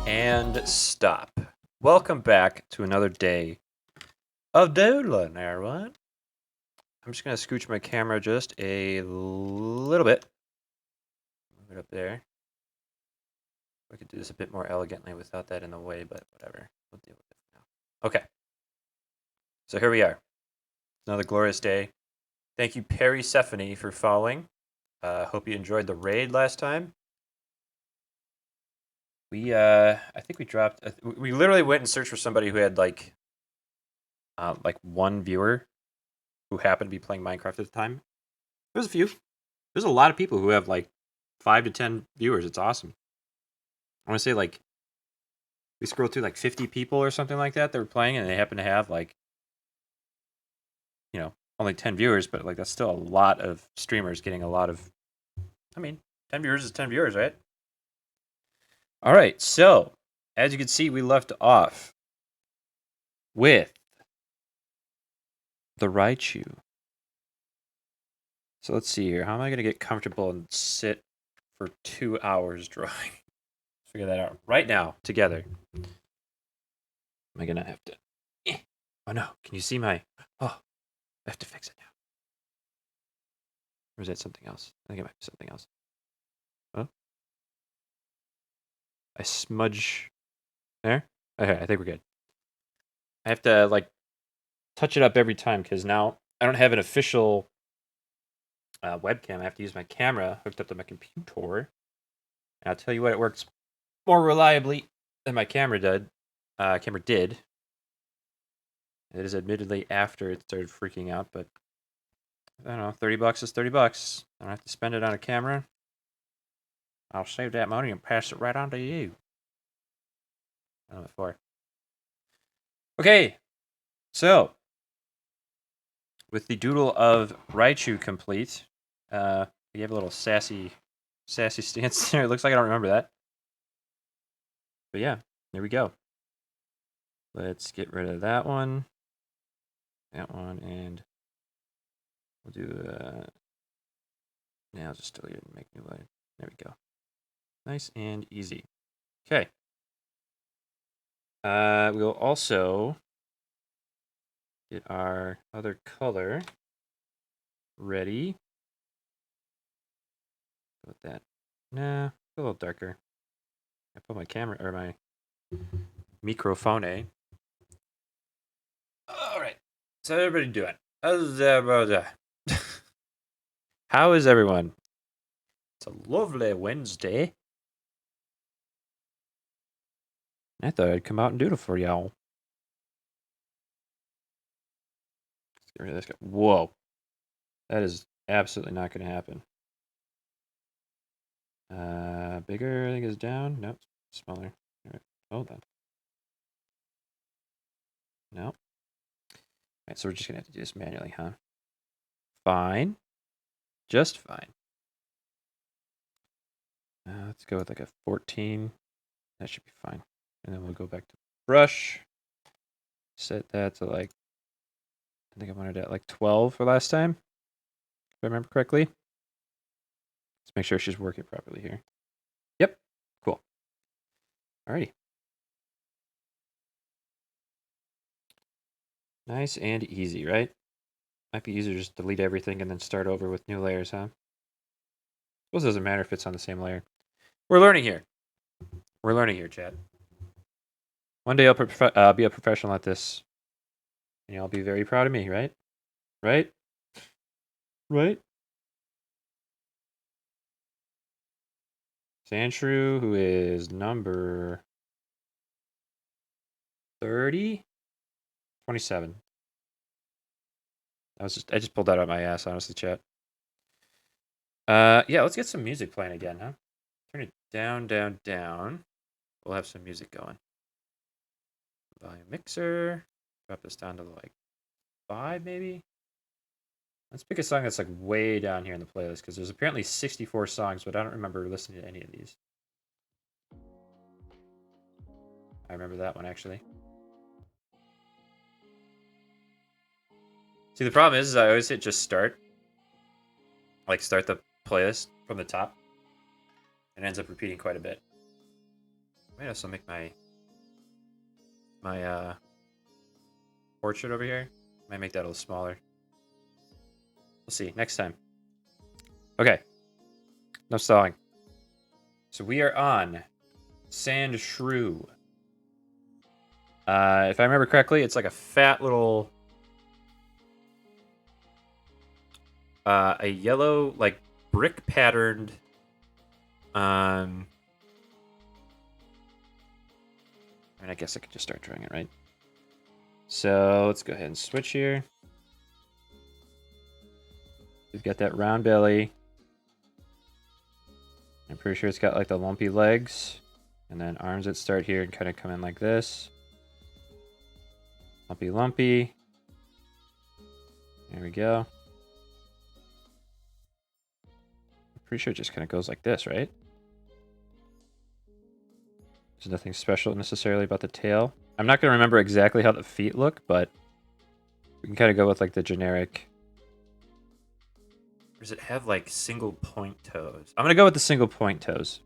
And stop. Welcome back to another day of doodling, everyone. I'm just going to scooch my camera just a little bit. Move it up there. We could do this a bit more elegantly without that in the way, but whatever. We'll deal with it now. Okay. So here we are. Another glorious day. Thank you, Persephone, for following. Hope you enjoyed the raid last time. I think we dropped. We literally went and searched for somebody who had like one viewer who happened to be playing Minecraft at the time. There's a few. There's a lot of people who have like 5 to 10 viewers. It's awesome. I want to say like we scrolled through like 50 people or something like that were playing, and they happen to have like only 10 viewers, but like that's still a lot of streamers getting a lot of. I mean, 10 viewers is 10 viewers, right? All right. So as you can see, we left off with the Raichu. So let's see here. How am I going to get comfortable and sit for 2 hours drawing? Let's figure that out right now together. Am I going to have to... Oh no, can you see my... Oh, I have to fix it now. Or is that something else? I think it might be something else. Oh. I smudge... There? Okay, I think we're good. I have to, like, touch it up every time, because now I don't have an official webcam. I have to use my camera hooked up to my computer. And I'll tell you what, it works more reliably than my camera did. It is admittedly after it started freaking out, but I don't know, $30 is $30. I don't have to spend it on a camera. I'll save that money and pass it right on to you. I don't know what for. Okay, so with the doodle of Raichu complete, you have a little sassy stance there. It looks like I don't remember that. But yeah, there we go. Let's get rid of that one, and we'll do now. Just delete it and make new line. There we go. Nice and easy. Okay. We'll also get our other color ready. Go with that. Nah, a little darker. I put my camera or my microphone. All right. So how's everybody doing? How is everyone? It's a lovely Wednesday. I thought I'd come out and doodle for y'all. Let's get rid of this guy. Whoa. That is absolutely not going to happen. Bigger, I think, is down. Nope. Smaller. All right. Hold on. No. All right, so we're just going to have to do this manually, huh? Fine. Just fine. Let's go with like a 14. That should be fine. And then we'll go back to brush. Set that to like, I think I wanted it at like 12 for last time, if I remember correctly. Let's make sure she's working properly here. Yep. Cool. Alrighty. Nice and easy, right? Might be easier to just delete everything and then start over with new layers, huh? Suppose it doesn't matter if it's on the same layer. We're learning here. We're learning here, chat. One day I'll be a professional at this. And y'all be very proud of me, right? Right? Right? Sandshrew, who is number 30? 27. I just pulled that out of my ass, honestly, chat. Yeah, let's get some music playing again, huh? Turn it down, down, down. We'll have some music going. Volume mixer. Drop this down to like 5, maybe. Let's pick a song that's like way down here in the playlist, because there's apparently 64 songs, but I don't remember listening to any of these. I remember that one, actually. See, the problem is I always hit just start. Like, start the playlist from the top. It ends up repeating quite a bit. might also make my portrait over here. Might make that a little smaller. We'll see next time. Okay. No stalling. So we are on Sand Shrew. If I remember correctly, it's like a fat little a yellow, like, brick patterned I mean, I guess I could just start drawing it, right? So let's go ahead and switch here. We've got that round belly. I'm pretty sure it's got like the lumpy legs. And then arms that start here and kind of come in like this. Lumpy, lumpy. There we go. I'm pretty sure it just kind of goes like this, right? There's nothing special necessarily about the tail. I'm not going to remember exactly how the feet look, but we can kind of go with like the generic. Or does it have like single point toes? I'm going to go with the single point toes.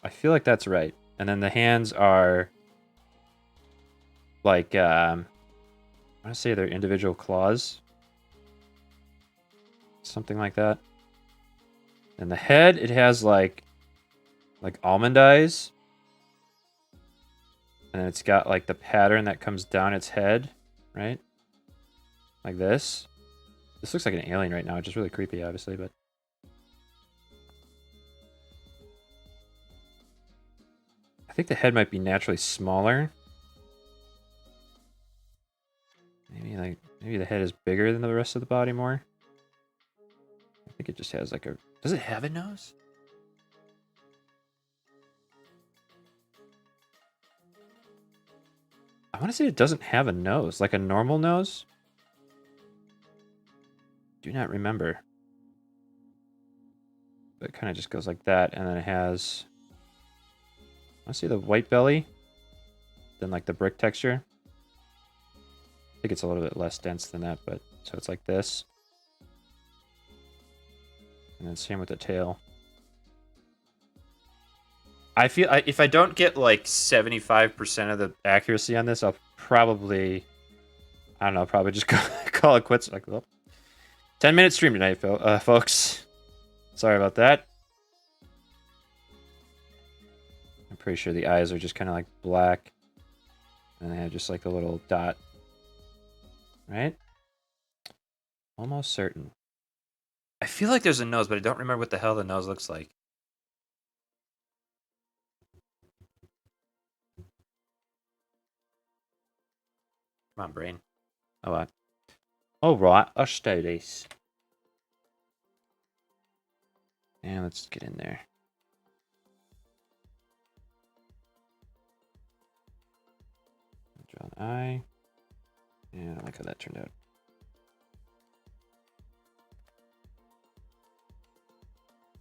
I feel like that's right. And then the hands are like, I want to say they're individual claws. Something like that. And the head, it has like almond eyes. And then it's got like the pattern that comes down its head, right? Like this. This looks like an alien right now, which is really creepy, obviously, but... I think the head might be naturally smaller. Maybe the head is bigger than the rest of the body more. I think it just has like a... Does it have a nose? I want to say it doesn't have a nose, like a normal nose. Do not remember. But it kind of just goes like that, and then it has... I want to see the white belly, then like the brick texture. I think it's a little bit less dense than that, but so it's like this. And then same with the tail. I feel if I don't get like 75% of the accuracy on this, I'll probably, I don't know, probably just call it quits. Like, well, 10-minute stream tonight, folks. Sorry about that. I'm pretty sure the eyes are just kind of like black. And they have just like a little dot. Right? Almost certain. I feel like there's a nose, but I don't remember what the hell the nose looks like. Come on, brain. Alright. Alright, let's do this. And let's get in there. Draw an eye. And I like how that turned out.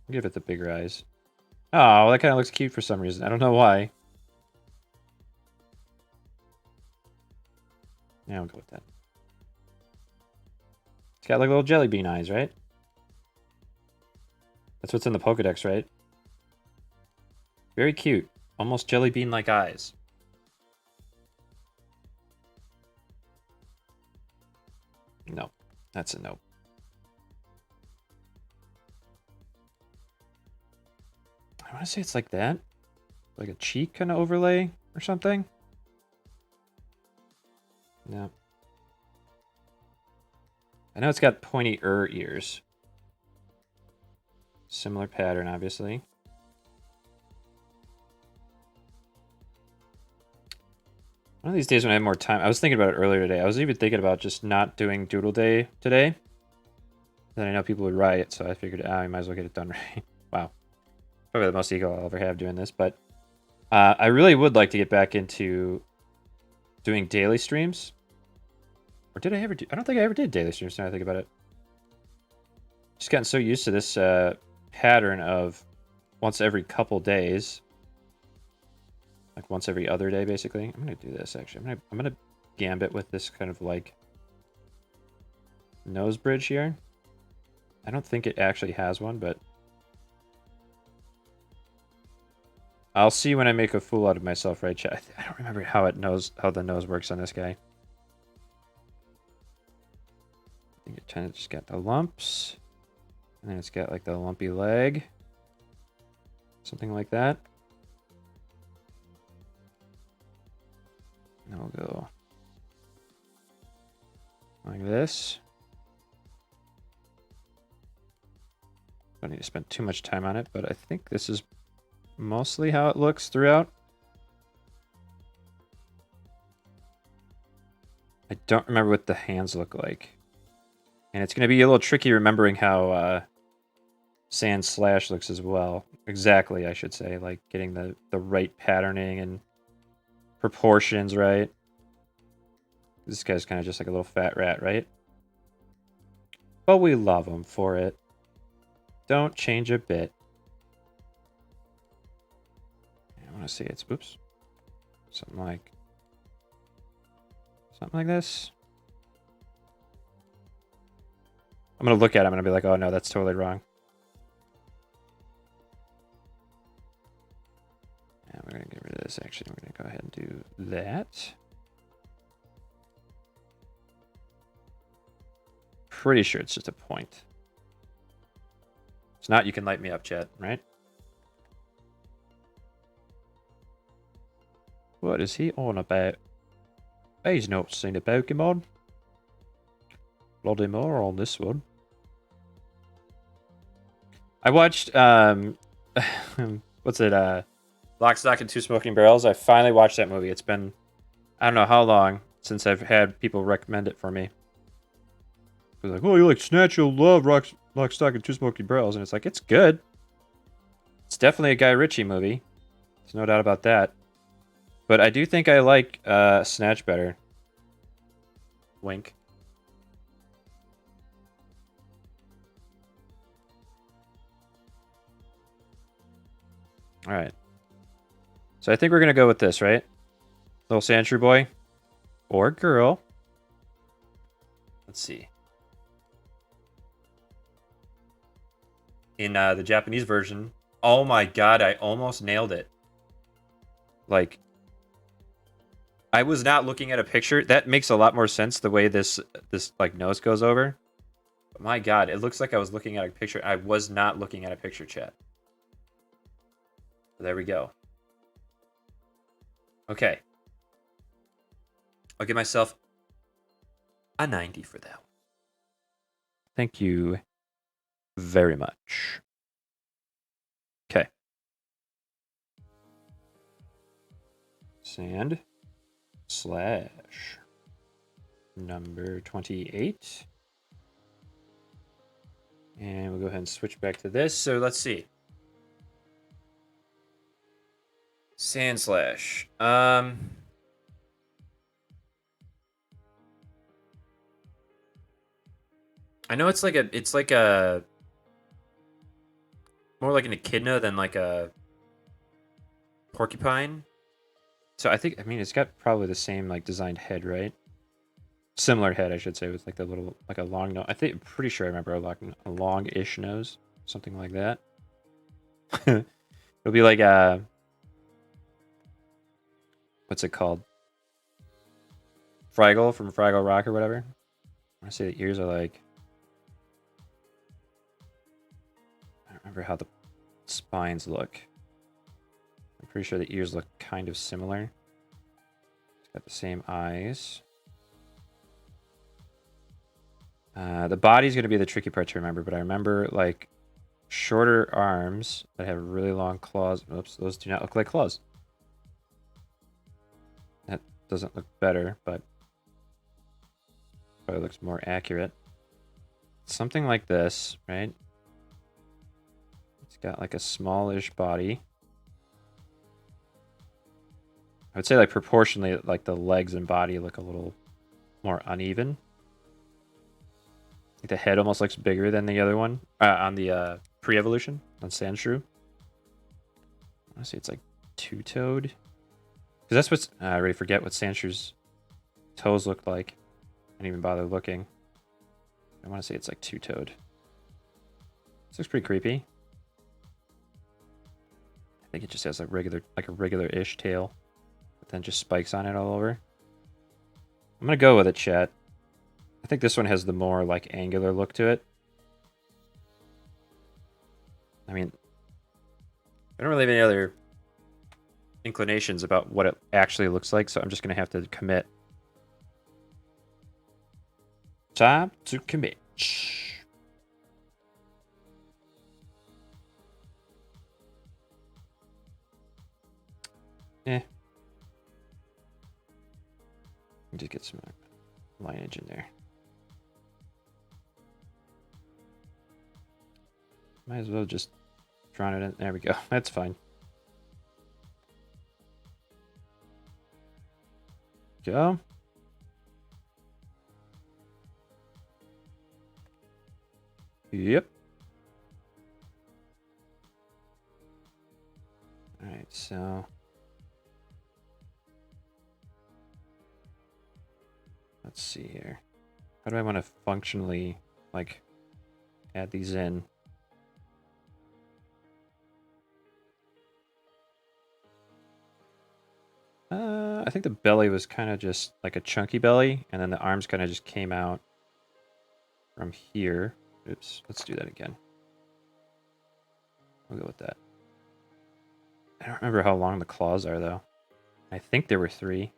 Give it the bigger eyes. Oh, that kind of looks cute for some reason. I don't know why. Yeah, I'll go with that. It's got like little jelly bean eyes, right? That's what's in the Pokedex, right? Very cute. Almost jelly bean-like eyes. No, that's a no. I want to say it's like that. Like a cheek kind of overlay or something. No. I know it's got pointy ears. Similar pattern, obviously. One of these days when I have more time, I was thinking about it earlier today. I was even thinking about just not doing DoodleDay today. Then I know people would riot, so I figured, I might as well get it done right. Wow. Probably the most ego I'll ever have doing this, but I really would like to get back into doing daily streams. Or did I ever do? I don't think I ever did daily streams now I think about it. Just gotten so used to this pattern of once every couple days. Like once every other day, basically. I'm gonna do this actually. I'm gonna gambit with this kind of like nose bridge here. I don't think it actually has one, but I'll see when I make a fool out of myself, right, chat? I don't remember how the nose works on this guy. I think it kind of just got the lumps. And then it's got like the lumpy leg. Something like that. And we'll go like this. Don't need to spend too much time on it, but I think this is mostly how it looks throughout. I don't remember what the hands look like. And it's going to be a little tricky remembering how Sand Slash looks as well. Exactly, I should say. Like getting the right patterning and proportions right. This guy's kind of just like a little fat rat, right? But we love him for it. Don't change a bit. I want to see it's, oops. Something like this. I'm going to look at him and I'll be like, oh no, that's totally wrong. And we're going to get rid of this. Actually, we're going to go ahead and do that. Pretty sure it's just a point. If not, you can light me up, chat, right? What is he on about? He's not seen a Pokemon. Bloody more on this one. I watched, what's it, Lock, Stock, and Two Smoking Barrels. I finally watched that movie. It's been, I don't know how long since I've had people recommend it for me. They're like, oh, you like Snatch, you'll love Lock, Stock, and Two Smoking Barrels. And it's like, it's good. It's definitely a Guy Ritchie movie. There's no doubt about that. But I do think I like Snatch better. Wink. All right. So I think we're going to go with this, right? Little Sandshrew boy. Or girl. Let's see. In the Japanese version, oh my god, I almost nailed it. Like, I was not looking at a picture. That makes a lot more sense the way this like nose goes over. But my god, it looks like I was looking at a picture. I was not looking at a picture, chat. There we go. Okay. I'll give myself a 90 for that one. Thank you very much. Okay. Sand Slash. Number 28. And we'll go ahead and switch back to this. So let's see. Sand Slash. I know it's like a more like an echidna than like a porcupine. So I mean it's got probably the same like designed head, right? Similar head, I should say, with like the little like a long nose. I'm pretty sure I remember a long-ish nose, something like that. It'll be like what's it called? Fraggle from Fraggle Rock or whatever. I want to say the ears are like, I don't remember how the spines look. I'm pretty sure the ears look kind of similar. It's got the same eyes. The body's going to be the tricky part to remember, but I remember like shorter arms that have really long claws. Oops, those do not look like claws. That doesn't look better, but probably looks more accurate. Something like this, right? It's got like a smallish body. I would say like proportionally, like the legs and body look a little more uneven. The head almost looks bigger than the other one on the pre-evolution on Sandshrew. I want to say it's like two-toed. Because that's what's... I already forget what Sandshrew's toes look like. I didn't even bother looking. I want to say it's like two-toed. This looks pretty creepy. think it just has a regular-ish tail, but then just spikes on it all over. I'm gonna go with it, chat. I think this one has the more like angular look to it. I mean, I don't really have any other inclinations about what it actually looks like, so I'm just gonna have to commit. Time to commit. Just get some lineage in there. Might as well just draw it in. There we go. That's fine. Go. Yep. All right, so let's see here. How do I want to functionally like add these in? I think the belly was kind of just like a chunky belly, and then the arms kind of just came out from here. Oops, let's do that again. We'll go with that. I don't remember how long the claws are, though. I think there were 3.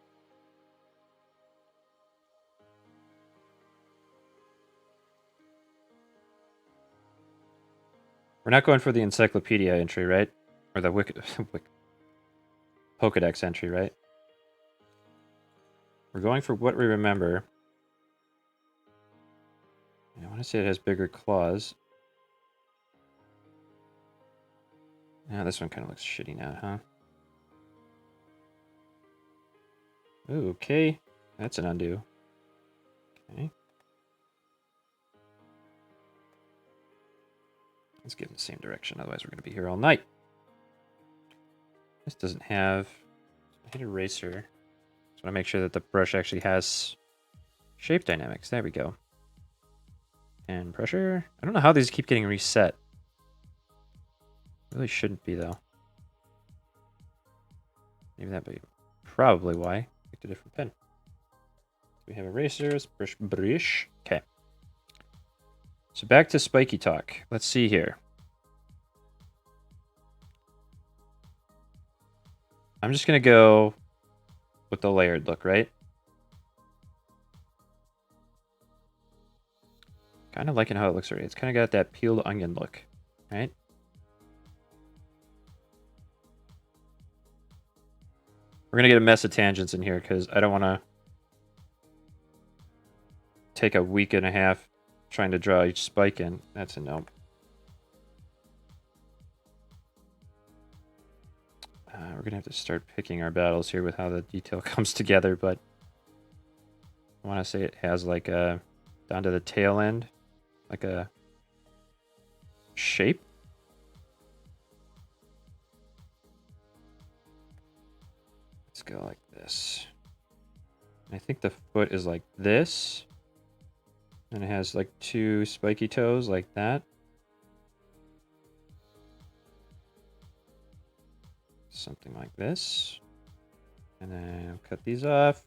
We're not going for the encyclopedia entry, right? Or the Pokedex entry, right? We're going for what we remember. I want to say it has bigger claws. Yeah, this one kind of looks shitty now, huh? Ooh, okay. That's an undo. Okay. Let's get in the same direction, otherwise we're going to be here all night. This doesn't have... I hit eraser. Just want to make sure that the brush actually has shape dynamics. There we go. And pressure. I don't know how these keep getting reset. Really shouldn't be, though. Maybe that'd be probably why. Picked a different pen. We have erasers, brush. Okay. So back to spiky talk. Let's see here. I'm just going to go with the layered look, right? Kind of liking how it looks already. It's kind of got that peeled onion look, right? We're going to get a mess of tangents in here because I don't want to take a week and a half trying to draw each spike in. That's a no. We're going to have to start picking our battles here with how the detail comes together, but I want to say it has like a, down to the tail end, like a shape. Let's go like this. I think the foot is like this. And it has like 2 spiky toes like that. Something like this. And then cut these off.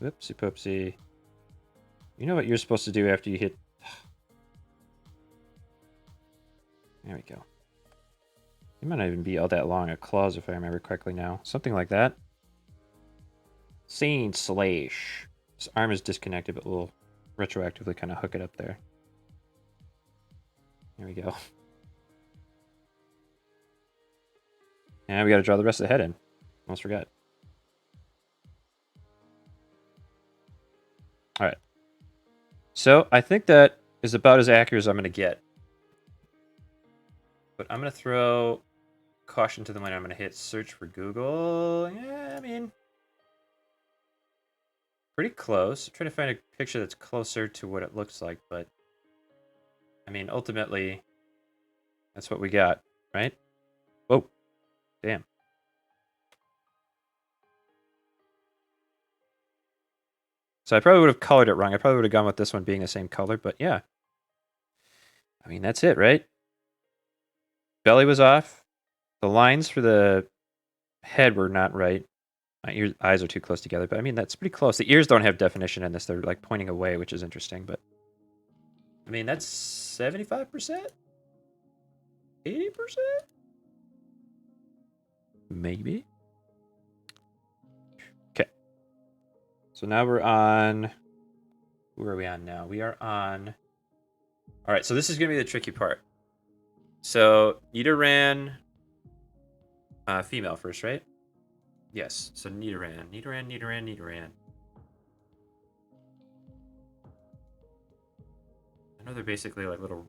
Whoopsie poopsie. You know what you're supposed to do after you hit... There we go. It might not even be all that long a claws if I remember correctly now. Something like that. Scene slash. This arm is disconnected, but we'll retroactively kind of hook it up there. There we go. And we got to draw the rest of the head in. Almost forgot. All right. So I think that is about as accurate as I'm going to get. But I'm going to throw caution to the wind. I'm going to hit search for Google. Yeah, I mean, pretty close. I'm trying to find a picture that's closer to what it looks like, but I mean, ultimately, that's what we got, right? Whoa, damn. So I probably would have colored it wrong. I probably would have gone with this one being the same color, but yeah. I mean, that's it, right? Belly was off. The lines for the head were not right. My eyes are too close together, but I mean, that's pretty close. The ears don't have definition in this. They're like pointing away, which is interesting, but I mean, that's 75%? 80%? Maybe. Okay. So now we're on... Who are we on now? We are on... All right, so this is going to be the tricky part. So Nidoran... female first, right? Yes, so Nidoran. I know they're basically like little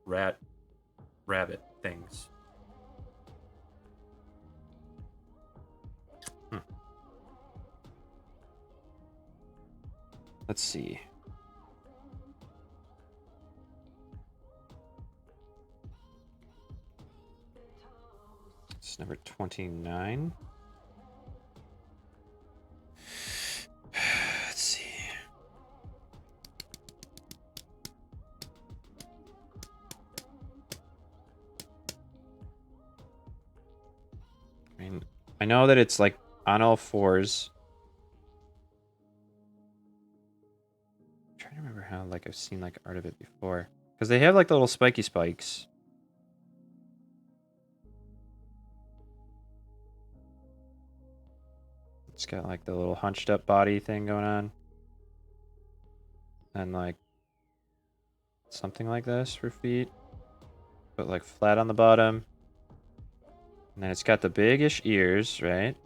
rabbit things. Let's see. It's number 29. Let's see. I mean, I know that it's like on all fours. I'm trying to remember how like I've seen like art of it before. Because they have like the little spiky spikes. It's got like the little hunched up body thing going on. And like something like this for feet. But like flat on the bottom. And then it's got the big-ish ears, right?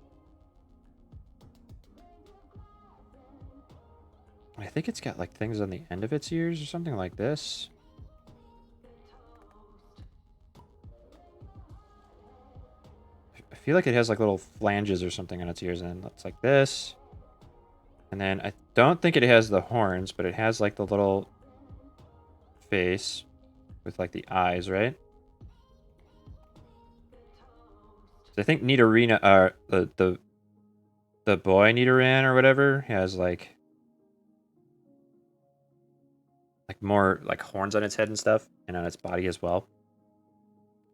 I think it's got like things on the end of its ears or something like this. I feel like it has like little flanges or something on its ears, and it's like this. And then I don't think it has the horns, but it has like the little face with like the eyes, right? So I think Nidorina, the boy Nidoran or whatever has like more like horns on its head and stuff, and on its body as well.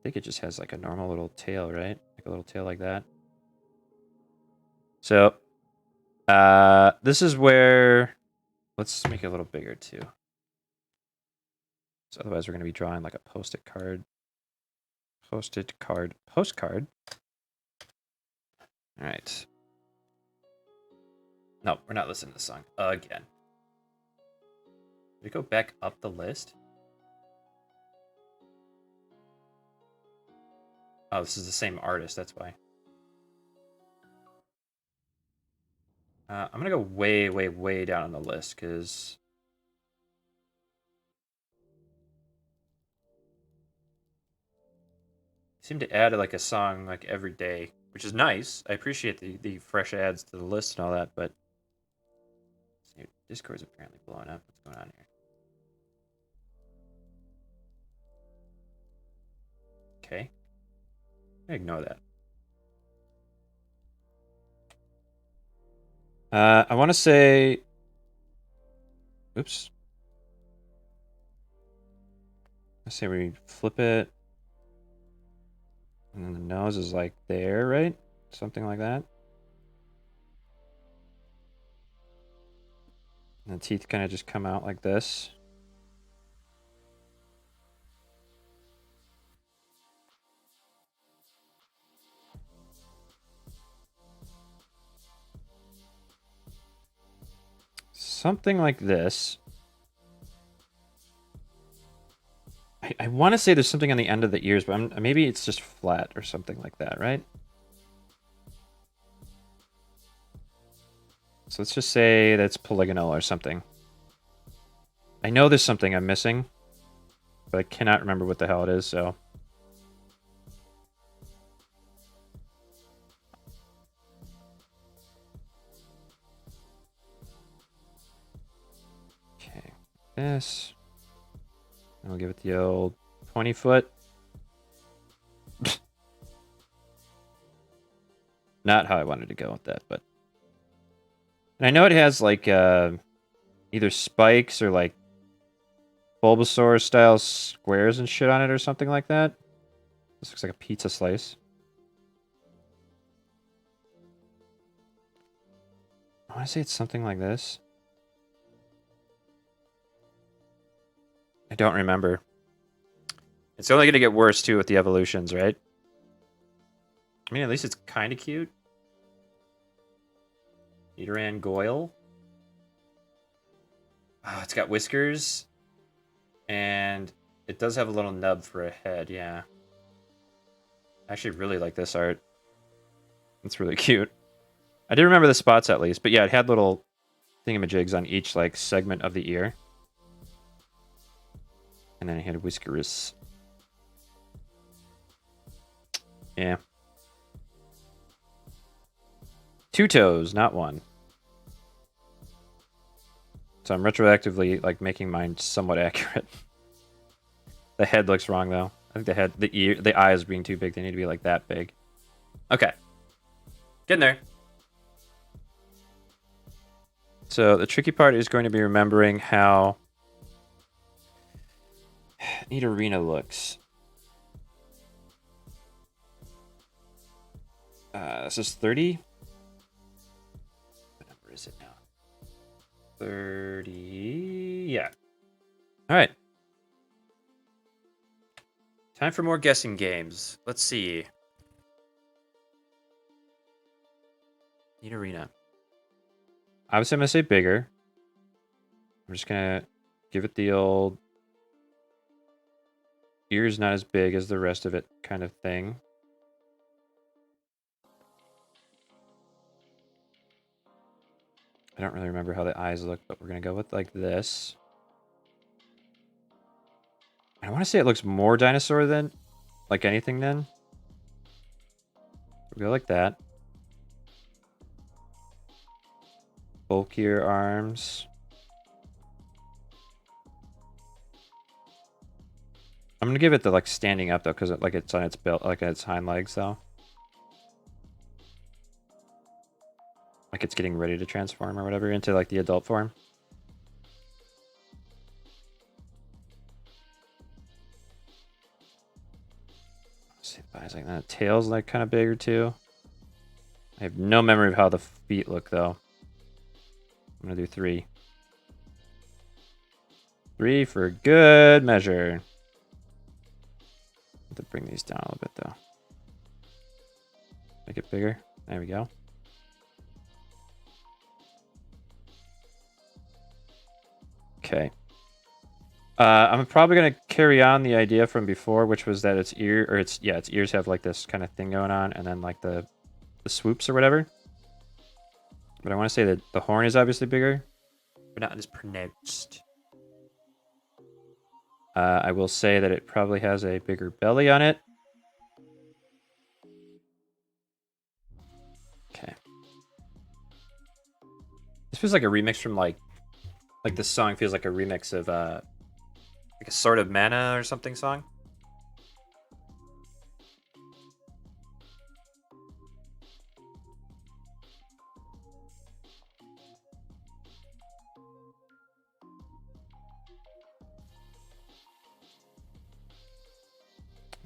I think it just has like a normal little tail, right? Like a little tail like that. So, this is where, let's make it a little bigger too. So otherwise we're going to be drawing like a postcard. All right. No, we're not listening to the song again. Did we go back up the list? Oh, this is the same artist, that's why. I'm going to go way, way, way down on the list, because... seem to add like a song like every day, which is nice. I appreciate the fresh adds to the list and all that, but... Discord's apparently blowing up. What's going on here? Okay. Ignore that. I want to say... Oops. I say we flip it. And then the nose is like there, right? Something like that. And the teeth kind of just come out like this. Something like this. I want to say there's something on the end of the ears, but maybe it's just flat or something like that, right? So let's just say that's polygonal or something. I know there's something I'm missing, but I cannot remember what the hell it is, so... Okay, this... And we'll give it the old 20 foot. Not how I wanted to go with that, but... And I know it has, like, either spikes or, like, Bulbasaur-style squares and shit on it or something like that. This looks like a pizza slice. I want to say it's something like this. I don't remember. It's only going to get worse, too, with the evolutions, right? I mean, at least it's kind of cute. Nidoran Goyle. Oh, it's got whiskers. And it does have a little nub for a head, yeah. I actually really like this art. It's really cute. I did remember the spots at least, but yeah, it had little thingamajigs on each like segment of the ear. And then it had whiskers. Yeah. 2 toes, not 1. So I'm retroactively like making mine somewhat accurate. The head looks wrong though. I think the eyes being too big. They need to be like that big. Okay. Getting there. So the tricky part is going to be remembering how Nidorina looks. This is 30. What number is it now? 30. Yeah. All right. Time for more guessing games. Let's see. Nidorina. Obviously, I'm going to say bigger. I'm just going to give it the old ears not as big as the rest of it kind of thing. I don't really remember how the eyes look, but we're going to go with like this. I want to say it looks more dinosaur than like anything then. We'll go like that. Bulkier arms. I'm gonna give it the like standing up though, because like it's on its belt, like its hind legs though. Like it's getting ready to transform or whatever into like the adult form. Let's see if eyes like that. Tail's like kind of bigger too. I have no memory of how the feet look though. I'm gonna do 3. 3 for good measure. To bring these down a little bit though. Make it bigger. There we go. Okay. I'm probably gonna carry on the idea from before, which was that its ears have like this kind of thing going on, and then like the swoops or whatever. But I want to say that the horn is obviously bigger, but not as pronounced. I will say that it probably has a bigger belly on it. Okay. This feels like a remix from like this song feels like a remix of like a Sort of Mana or something song.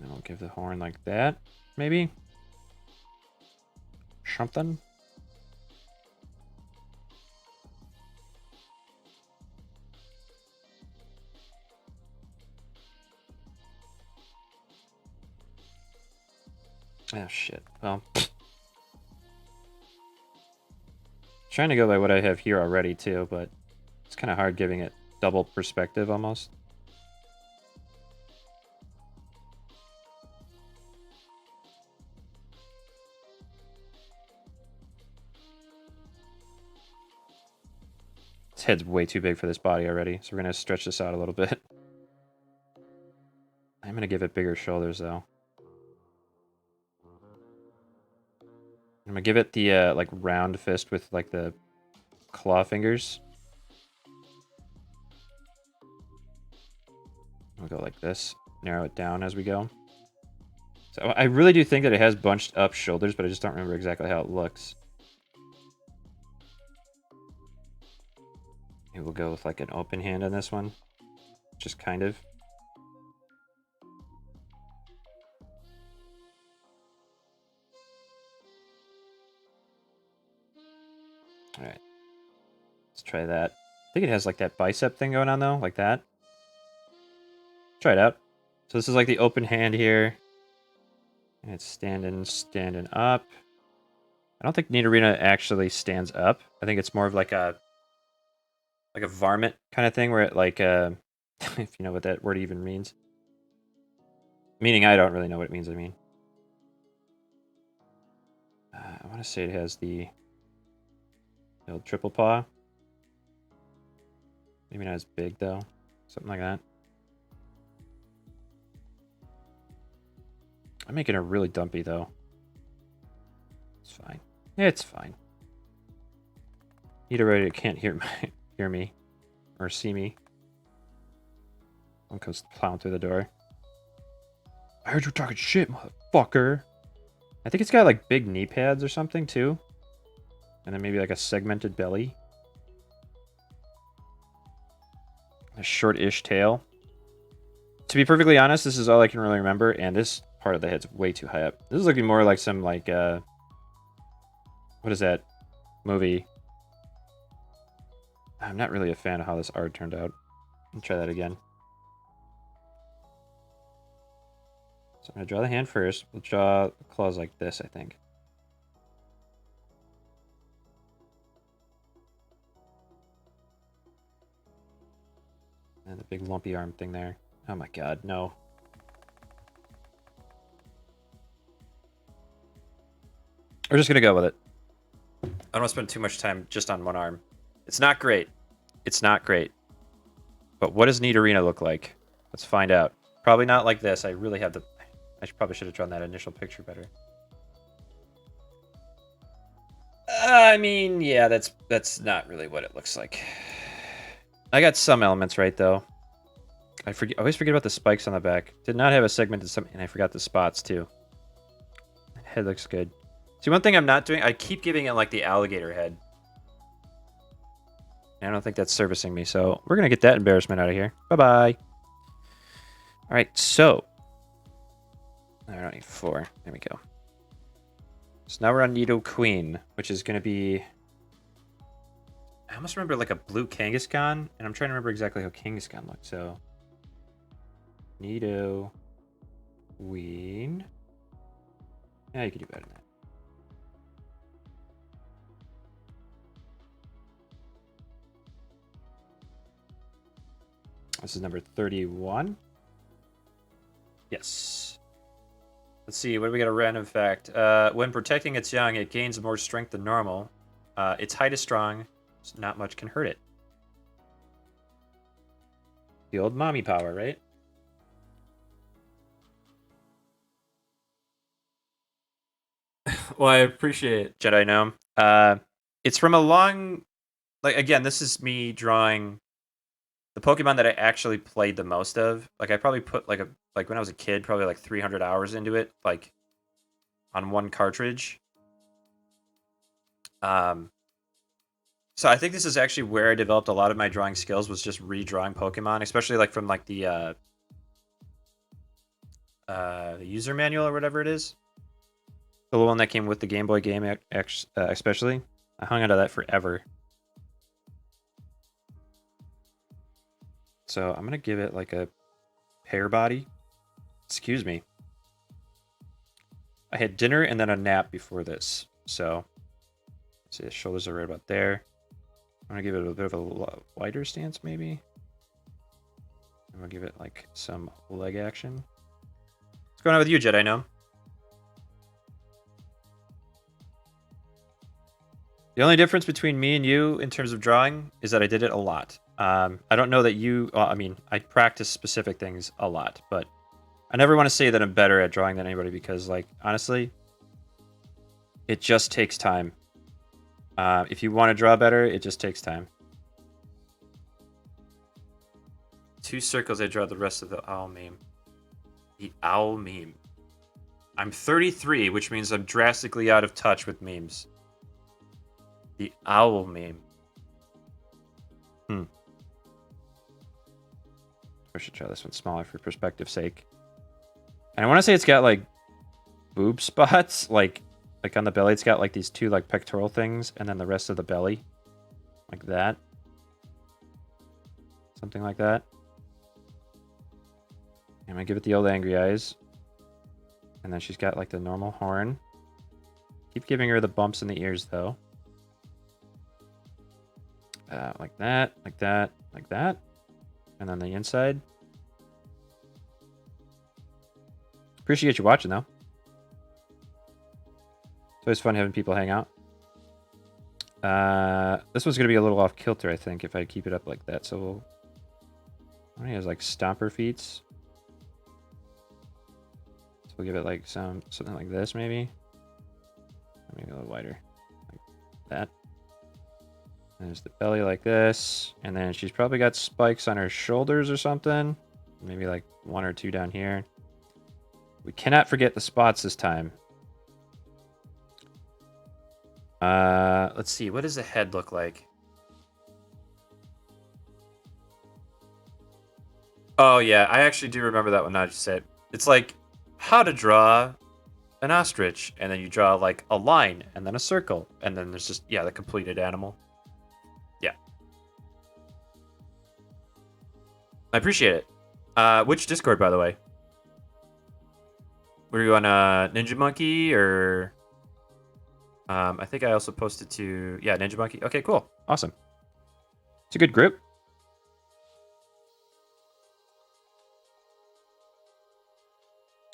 And I'll give the horn like that, maybe. Something. Oh shit. Well, trying to go by what I have here already too, but it's kind of hard giving it double perspective almost. This head's way too big for this body already, so we're going to stretch this out a little bit. I'm going to give it bigger shoulders, though. I'm going to give it the, like, round fist with, like, the claw fingers. We'll go like this. Narrow it down as we go. So I really do think that it has bunched up shoulders, but I just don't remember exactly how it looks. Maybe we'll go with, like, an open hand on this one. Just kind of. Alright. Let's try that. I think it has like that bicep thing going on though, like that. Try it out. So this is like the open hand here. And it's standing up. I don't think Nidorina actually stands up. I think it's more of like a varmint kind of thing where it like if you know what that word even means. Meaning I don't really know what it means, I mean. I want to say it has the old triple paw. Maybe not as big though. Something like that. I'm making it really dumpy though. It's fine. It's fine. Nidorina can't hear me or see me. One comes plowing through the door. I heard you talking shit, motherfucker. I think it's got like big knee pads or something too. And then maybe like a segmented belly. A short-ish tail. To be perfectly honest, this is all I can really remember, and this part of the head's way too high up. This is looking more like some like what is that movie? I'm not really a fan of how this art turned out. Let's try that again. So I'm going to draw the hand first. We'll draw the claws like this, I think. And the big lumpy arm thing there. Oh my god, no. We're just going to go with it. I don't want to spend too much time just on one arm. It's not great. It's not great. But what does Nidorina look like? Let's find out. Probably not like this. I really have the... probably should have drawn that initial picture better. I mean, yeah, that's not really what it looks like. I got some elements right, though. I always forget about the spikes on the back. Did not have a segmented some, and I forgot the spots, too. Head looks good. See, one thing I'm not doing, I keep giving it, like, the alligator head. And I don't think that's servicing me, so we're going to get that embarrassment out of here. Bye-bye. All right, so... I don't need 4. There we go. So now we're on Nidoqueen, which is going to be... I almost remember like a blue Kangaskhan, and I'm trying to remember exactly how Kangaskhan looked, so... Nidoqueen... Yeah, you could do better than that. This is number 31. Yes. Let's see, what do we got? A random fact. When protecting its young, it gains more strength than normal. Its height is strong, so not much can hurt it. The old mommy power, right? Well, I appreciate it, Jedi Gnome. It's from a long... Like, again, this is me drawing the Pokemon that I actually played the most of. Like, I probably put, like when I was a kid, probably like 300 hours into it, like, on one cartridge. So I think this is actually where I developed a lot of my drawing skills, was just redrawing Pokemon, especially, like, from, like, the user manual or whatever it is. The one that came with the Game Boy game, especially. I hung onto that forever. So I'm going to give it like a pear body. Excuse me. I had dinner and then a nap before this. So, let's see, the shoulders are right about there. I'm going to give it a bit of a wider stance, maybe. I'm going to give it like some leg action. What's going on with you, Jedi Gnome? The only difference between me and you in terms of drawing is that I did it a lot. I don't know that you... Well, I mean, I practice specific things a lot, but I never want to say that I'm better at drawing than anybody because, like, honestly, it just takes time. If you want to draw better, it just takes time. 2 circles, I draw the rest of the owl meme. The owl meme. I'm 33, which means I'm drastically out of touch with memes. The owl meme. I should try this one smaller for perspective's sake. And I want to say it's got like boob spots, like on the belly. It's got like these 2 like pectoral things, and then the rest of the belly. like that. Something like that. I'm gonna give it the old angry eyes. And then she's got like the normal horn. Keep giving her the bumps in the ears though. Like that, like that, like that. And then the inside. Appreciate you watching though. It's always fun having people hang out. This one's gonna be a little off kilter, I think, if I keep it up like that. So he has like stomper feats. So we'll give it like something like this, maybe. Maybe a little wider, like that. And there's the belly like this, and then she's probably got spikes on her shoulders or something. Maybe like 1 or 2 down here. We cannot forget the spots this time. Let's see. What does the head look like? Oh yeah, I actually do remember that one. I just said it's like how to draw an ostrich, and then you draw like a line and then a circle, and then there's just the completed animal. Yeah, I appreciate it. Which Discord, by the way? Were you on Ninja Monkey or? I think I also posted to Ninja Monkey. Okay, cool, awesome. It's a good group.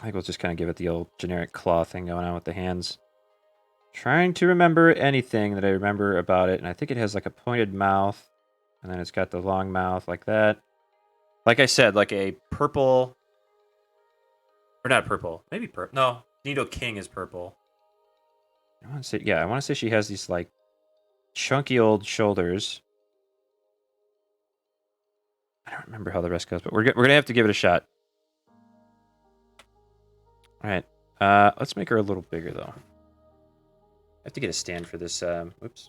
I think we'll just kind of give it the old generic claw thing going on with the hands. Trying to remember anything that I remember about it, and I think it has like a pointed mouth, and then it's got the long mouth like that. Like I said, like a purple, or not purple, maybe purple. No, Nidoking is purple. I want to say, I want to say she has these like chunky old shoulders. I don't remember how the rest goes, but we're gonna have to give it a shot. All right, let's make her a little bigger though. I have to get a stand for this. Whoops,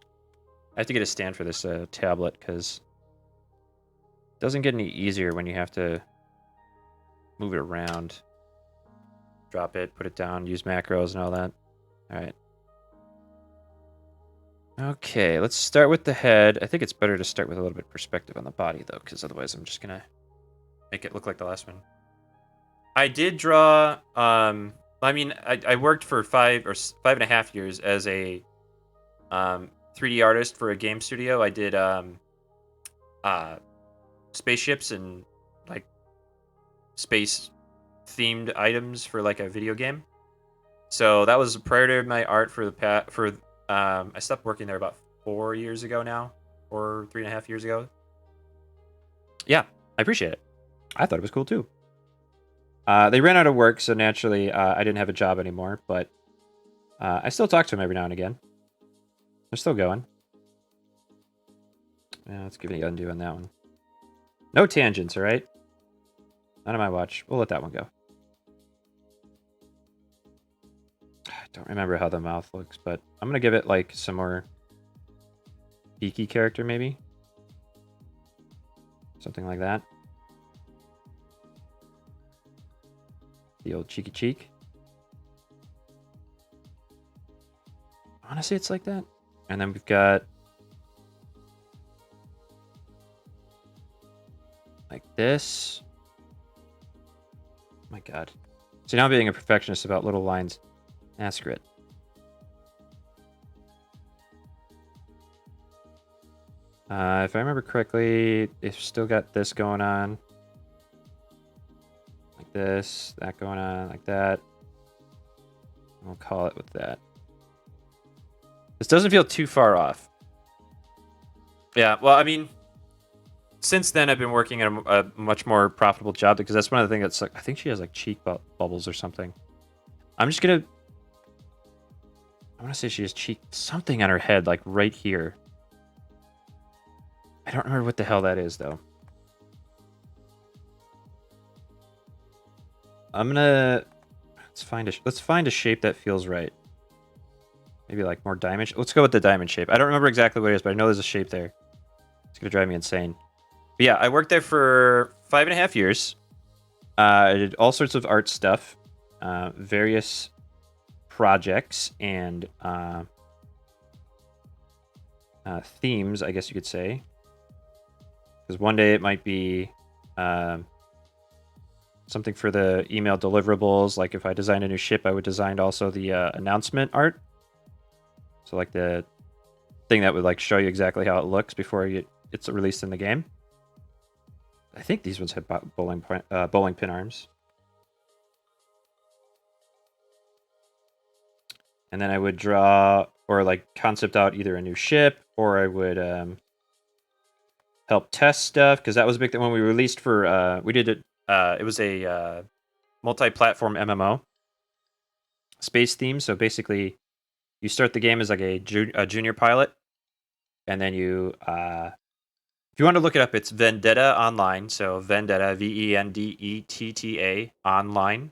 I have to get a stand for this tablet because it doesn't get any easier when you have to move it around, drop it, put it down, use macros and all that. All right. Okay, let's start with the head. I think it's better to start with a little bit of perspective on the body though, because otherwise I'm just gonna make it look like the last one. I did draw. I mean, I worked for 5.5 years as a 3D artist for a game studio. I did spaceships and like space themed items for like a video game. So that was prior to my art for the I stopped working there about 4 years ago now, or 3.5 years ago. Yeah, I appreciate it. I thought it was cool too. They ran out of work, so naturally I didn't have a job anymore, but I still talk to them every now and again. They're still going. Yeah, let's give it an undo on that one. No tangents, all right? None of my watch. We'll let that one go. I don't remember how the mouth looks, but I'm going to give it like some more beaky character, maybe. Something like that. The old cheeky cheek. Honestly, it's like that. And then we've got like this. Oh my God. See, now I'm being a perfectionist about little lines. That's great. If I remember correctly, they've still got this going on. Like this, that going on, like that. We'll call it with that. This doesn't feel too far off. Yeah, well, I mean, since then I've been working at a much more profitable job because that's one of the things that's like, I think she has like cheek bubbles or something. I want to say she has cheek, something on her head, like right here. I don't remember what the hell that is though. Let's find a shape that feels right. Maybe like more diamond. Let's go with the diamond shape. I don't remember exactly what it is, but I know there's a shape there. It's gonna drive me insane. But yeah, I worked there for 5.5 years. I did all sorts of art stuff, various projects, and themes, I guess you could say. Because one day it might be something for the email deliverables. Like if I design a new ship, I would design also the announcement art. So like the thing that would like show you exactly how it looks before it's released in the game. I think these ones have bowling pin arms. And then I would draw or like concept out either a new ship, or I would help test stuff, because that was a big thing when we released for we did it. It was a multi-platform MMO space theme. So basically, you start the game as like a junior pilot, and then you if you want to look it up, it's Vendetta Online. So Vendetta, Vendetta Online.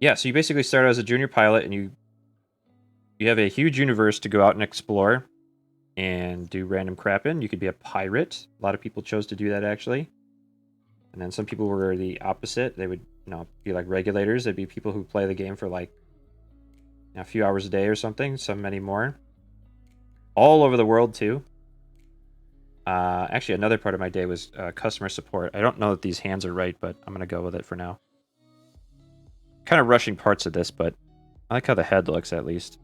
Yeah, so you basically start as a junior pilot, and you have a huge universe to go out and explore and do random crap in. You could be a pirate. A lot of people chose to do that, actually. And then some people were the opposite. They would, be like regulators. There'd be people who play the game for like a few hours a day or something. Some many more. All over the world, too. Actually, another part of my day was customer support. I don't know that these hands are right, but I'm going to go with it for now. Kind of rushing parts of this, but I like how the head looks, at least.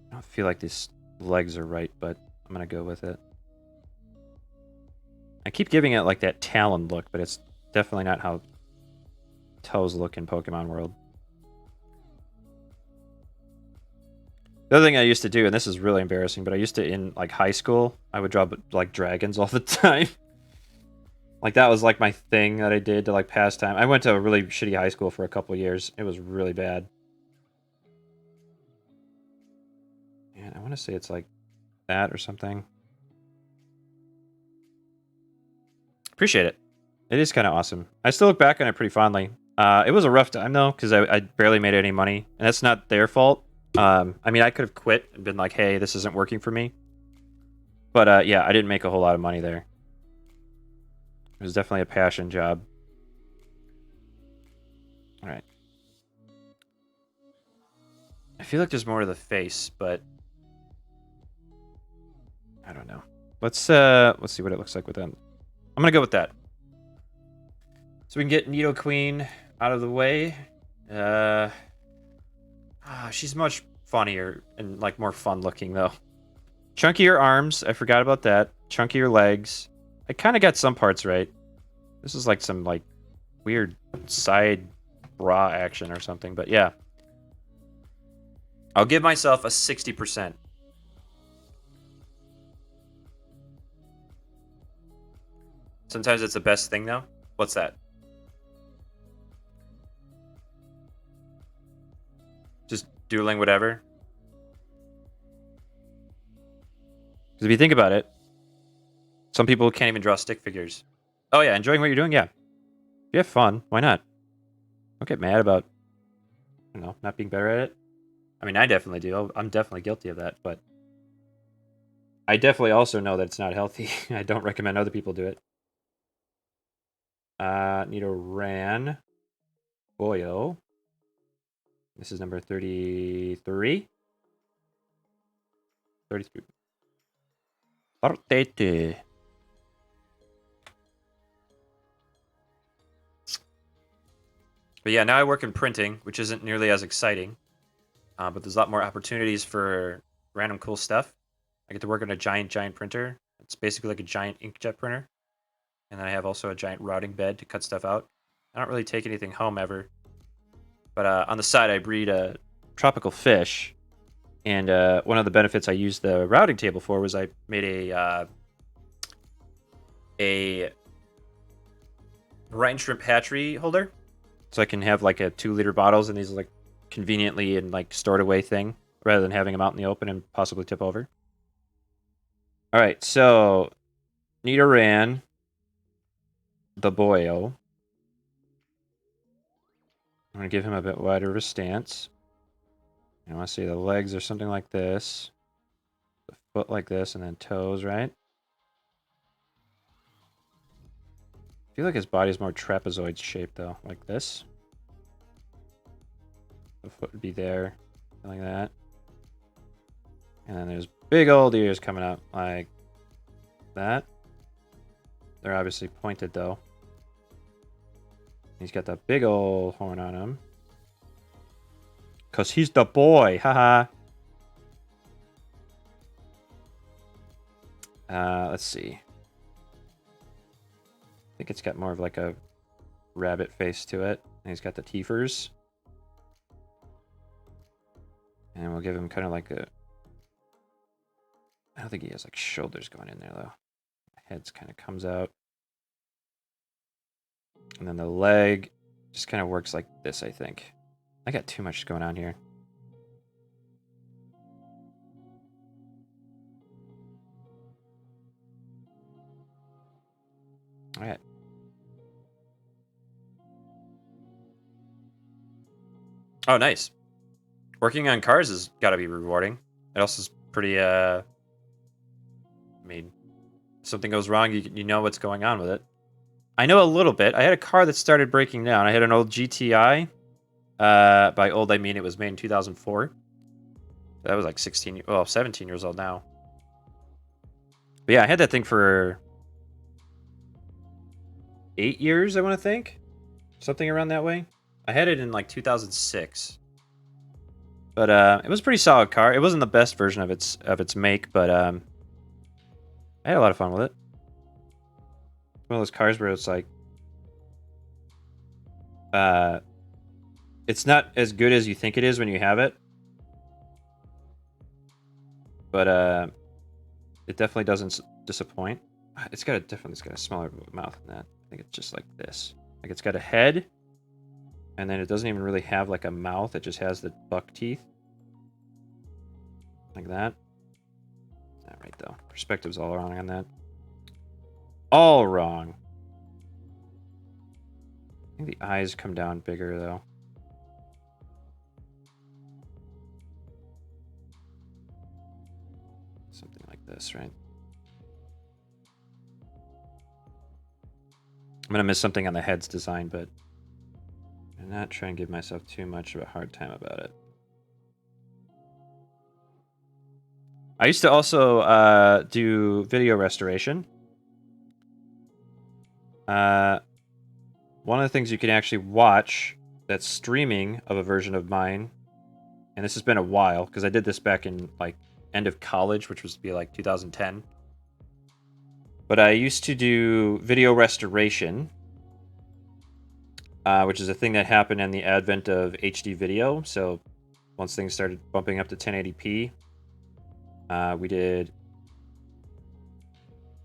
I don't feel like these legs are right, but I'm going to go with it. I keep giving it like that talon look, but it's definitely not how toes look in Pokemon World. The other thing I used to do, and this is really embarrassing, but I used to, in like high school, I would draw like dragons all the time. Like that was like my thing that I did to like pass time. I went to a really shitty high school for a couple years. It was really bad. And I want to say it's like that or something. Appreciate it. It is kind of awesome. I still look back on it pretty fondly. It was a rough time though, because I barely made any money, and that's not their fault. I mean, I could have quit and been like, "Hey, this isn't working for me." But yeah, I didn't make a whole lot of money there. It was definitely a passion job. All right. I feel like there's more to the face, but I don't know. Let's see what it looks like with them. I'm gonna go with that. So we can get Nidoqueen out of the way. She's much funnier and like more fun looking though. Chunkier arms, I forgot about that. Chunkier legs. I kind of got some parts right. This is like some like weird side bra action or something, but yeah. I'll give myself a 60%. Sometimes it's the best thing though. What's that? Just doodling whatever. Because if you think about it, some people can't even draw stick figures. Oh yeah, enjoying what you're doing? Yeah. If you have fun, why not? Don't get mad about, not being better at it. I mean, I definitely do. I'm definitely guilty of that, but I definitely also know that it's not healthy. I don't recommend other people do it. Nidoran. Boyo. This is number 33. 33. 33. But yeah, now I work in printing, which isn't nearly as exciting. But there's a lot more opportunities for random cool stuff. I get to work on a giant printer. It's basically like a giant inkjet printer. And then I have also a giant routing bed to cut stuff out. I don't really take anything home ever. But on the side, I breed a tropical fish. And one of the benefits I used the routing table for was I made a brine shrimp hatchery holder. So I can have like a 2-liter bottles in these like conveniently and like stored away thing, rather than having them out in the open and possibly tip over. All right, so Nidoran, the boyo. I'm gonna give him a bit wider of a stance. I want to see the legs or something like this, the foot like this, and then toes, right? I feel like his body is more trapezoid shaped though, like this. The foot would be there, like that. And then there's big old ears coming up like that. They're obviously pointed though. He's got that big old horn on him. Cause he's the boy, haha. Let's see. I think it's got more of like a rabbit face to it. And he's got the teethers. And we'll give him kind of like a... I don't think he has like shoulders going in there though. Head's kind of comes out. And then the leg just kind of works like this, I think. I got too much going on here. All right. Oh, nice. Working on cars has got to be rewarding. It also is pretty, I mean, if something goes wrong, you know what's going on with it. I know a little bit. I had a car that started breaking down. I had an old GTI. By old, I mean it was made in 2004. That was like 17 years old now. But yeah, I had that thing for 8 years, I want to think. Something around that way. I had it in like 2006. But it was a pretty solid car. It wasn't the best version of its make, but I had a lot of fun with it. One of those cars where it's like it's not as good as you think it is when you have it. But it definitely doesn't disappoint. It's got a smaller mouth than that. I think it's just like this. Like it's got a head, and then it doesn't even really have like a mouth. It just has the buck teeth. Like that. Not right though. Perspective's all wrong on that. All wrong. I think the eyes come down bigger though. Something like this, right? I'm gonna miss something on the head's design, but I'm not trying to give myself too much of a hard time about it. I used to also do video restoration. One of the things you can actually watch that's streaming of a version of mine, and this has been a while because I did this back in like end of college, which was to be like 2010. But I used to do video restoration, which is a thing that happened in the advent of HD video. So once things started bumping up to 1080p, we did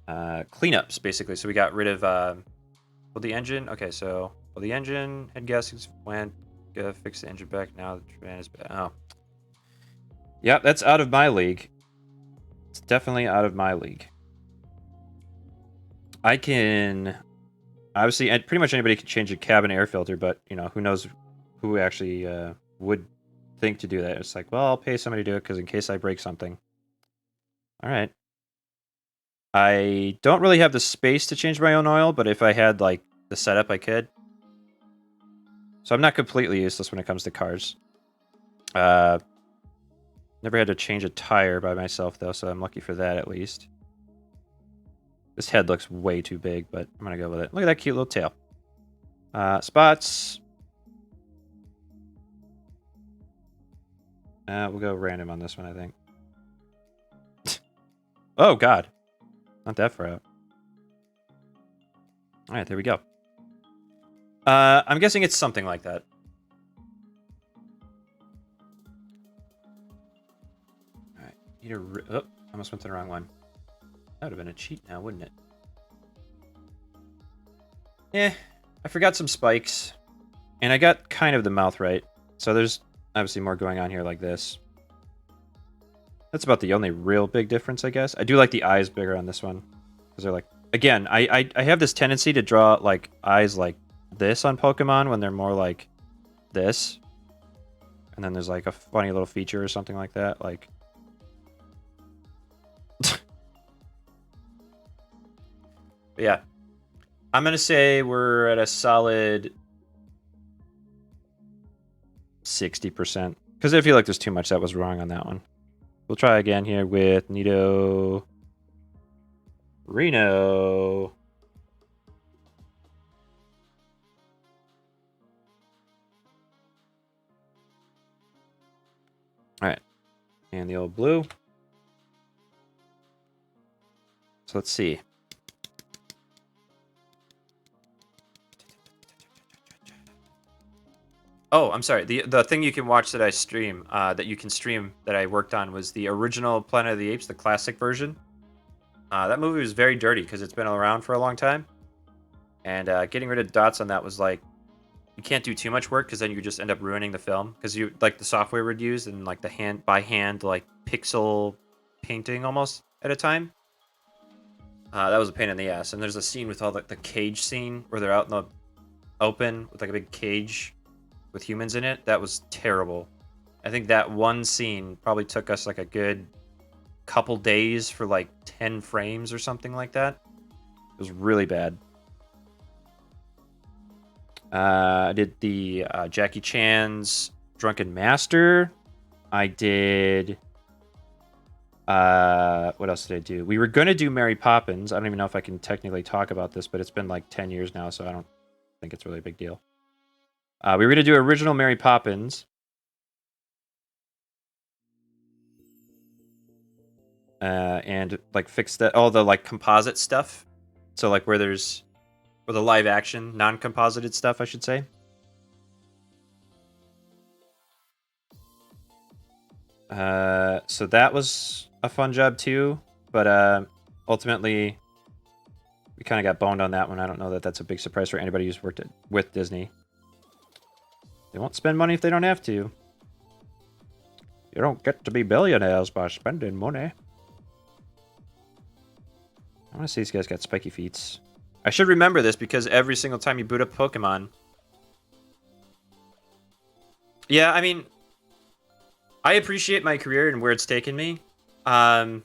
cleanups basically. So we got rid of well, the engine. Okay, so the engine head gaskets went. Gotta fix the engine back now. The fan is back. Oh, yeah, that's out of my league. It's definitely out of my league. I can obviously, and pretty much anybody can change a cabin air filter, but you know, who knows who actually would think to do that. It's like, well, I'll pay somebody to do it because in case I break something. All right. I don't really have the space to change my own oil, but if I had like the setup, I could. So I'm not completely useless when it comes to cars. Never had to change a tire by myself though, so I'm lucky for that at least. This head looks way too big, but I'm gonna go with it. Look at that cute little tail. Spots. We'll go random on this one, I think. Oh, God. Not that far out. All right, there we go. I'm guessing it's something like that. All right. Oh, I almost went to the wrong one. That would have been a cheat now, wouldn't it? Yeah, I forgot some spikes. And I got kind of the mouth right. So there's obviously more going on here like this. That's about the only real big difference, I guess. I do like the eyes bigger on this one. Because they're like... Again, I have this tendency to draw like eyes like this on Pokemon when they're more like this. And then there's like a funny little feature or something like that. Like... yeah. I'm going to say we're at a solid 60%. Because I feel like there's too much that was wrong on that one. We'll try again here with Nito Reno. All right. And the old blue. So let's see. Oh, I'm sorry. The thing you can watch that I stream, that you can stream that I worked on was the original Planet of the Apes, the classic version. That movie was very dirty because it's been around for a long time. And getting rid of dots on that was like, you can't do too much work because then you just end up ruining the film. Because you like the software would use and like the by hand like pixel painting almost at a time. That was a pain in the ass. And there's a scene with all the cage scene where they're out in the open with like a big cage with humans in it. That was terrible. I think that one scene probably took us like a good couple days for like 10 frames or something like that. It was really bad. I did the Jackie Chan's Drunken Master. I did... what else did I do? We were going to do Mary Poppins. I don't even know if I can technically talk about this, but it's been like 10 years now, so I don't think it's really a big deal. We were going to do original Mary Poppins. And like fix all the like composite stuff. So like where there's... Or the live action, non-composited stuff, I should say. So that was a fun job too, but ultimately we kind of got boned on that one. I don't know that that's a big surprise for anybody who's worked with Disney. They won't spend money if they don't have to. You don't get to be billionaires by spending money. I want to see these guys got spiky feet. I should remember this because every single time you boot up Pokemon... Yeah, I mean... I appreciate my career and where it's taken me. But...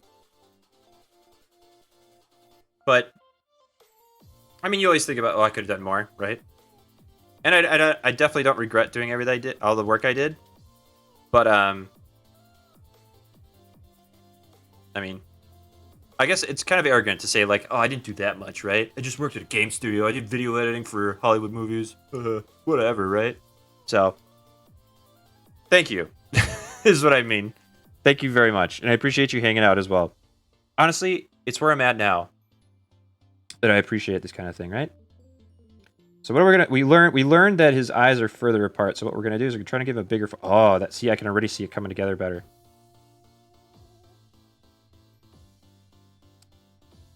I mean, you always think about, oh, I could have done more, right? And I definitely don't regret doing everything I did, all the work I did. But, I mean... I guess it's kind of arrogant to say, like, oh, I didn't do that much, right? I just worked at a game studio. I did video editing for Hollywood movies. Whatever, right? So, thank you, is what I mean. Thank you very much. And I appreciate you hanging out as well. Honestly, it's where I'm at now that I appreciate this kind of thing, right? So what are we gonna... We learned that his eyes are further apart. So what we're gonna do is we're trying to give him a bigger... Oh, see, I can already see it coming together better.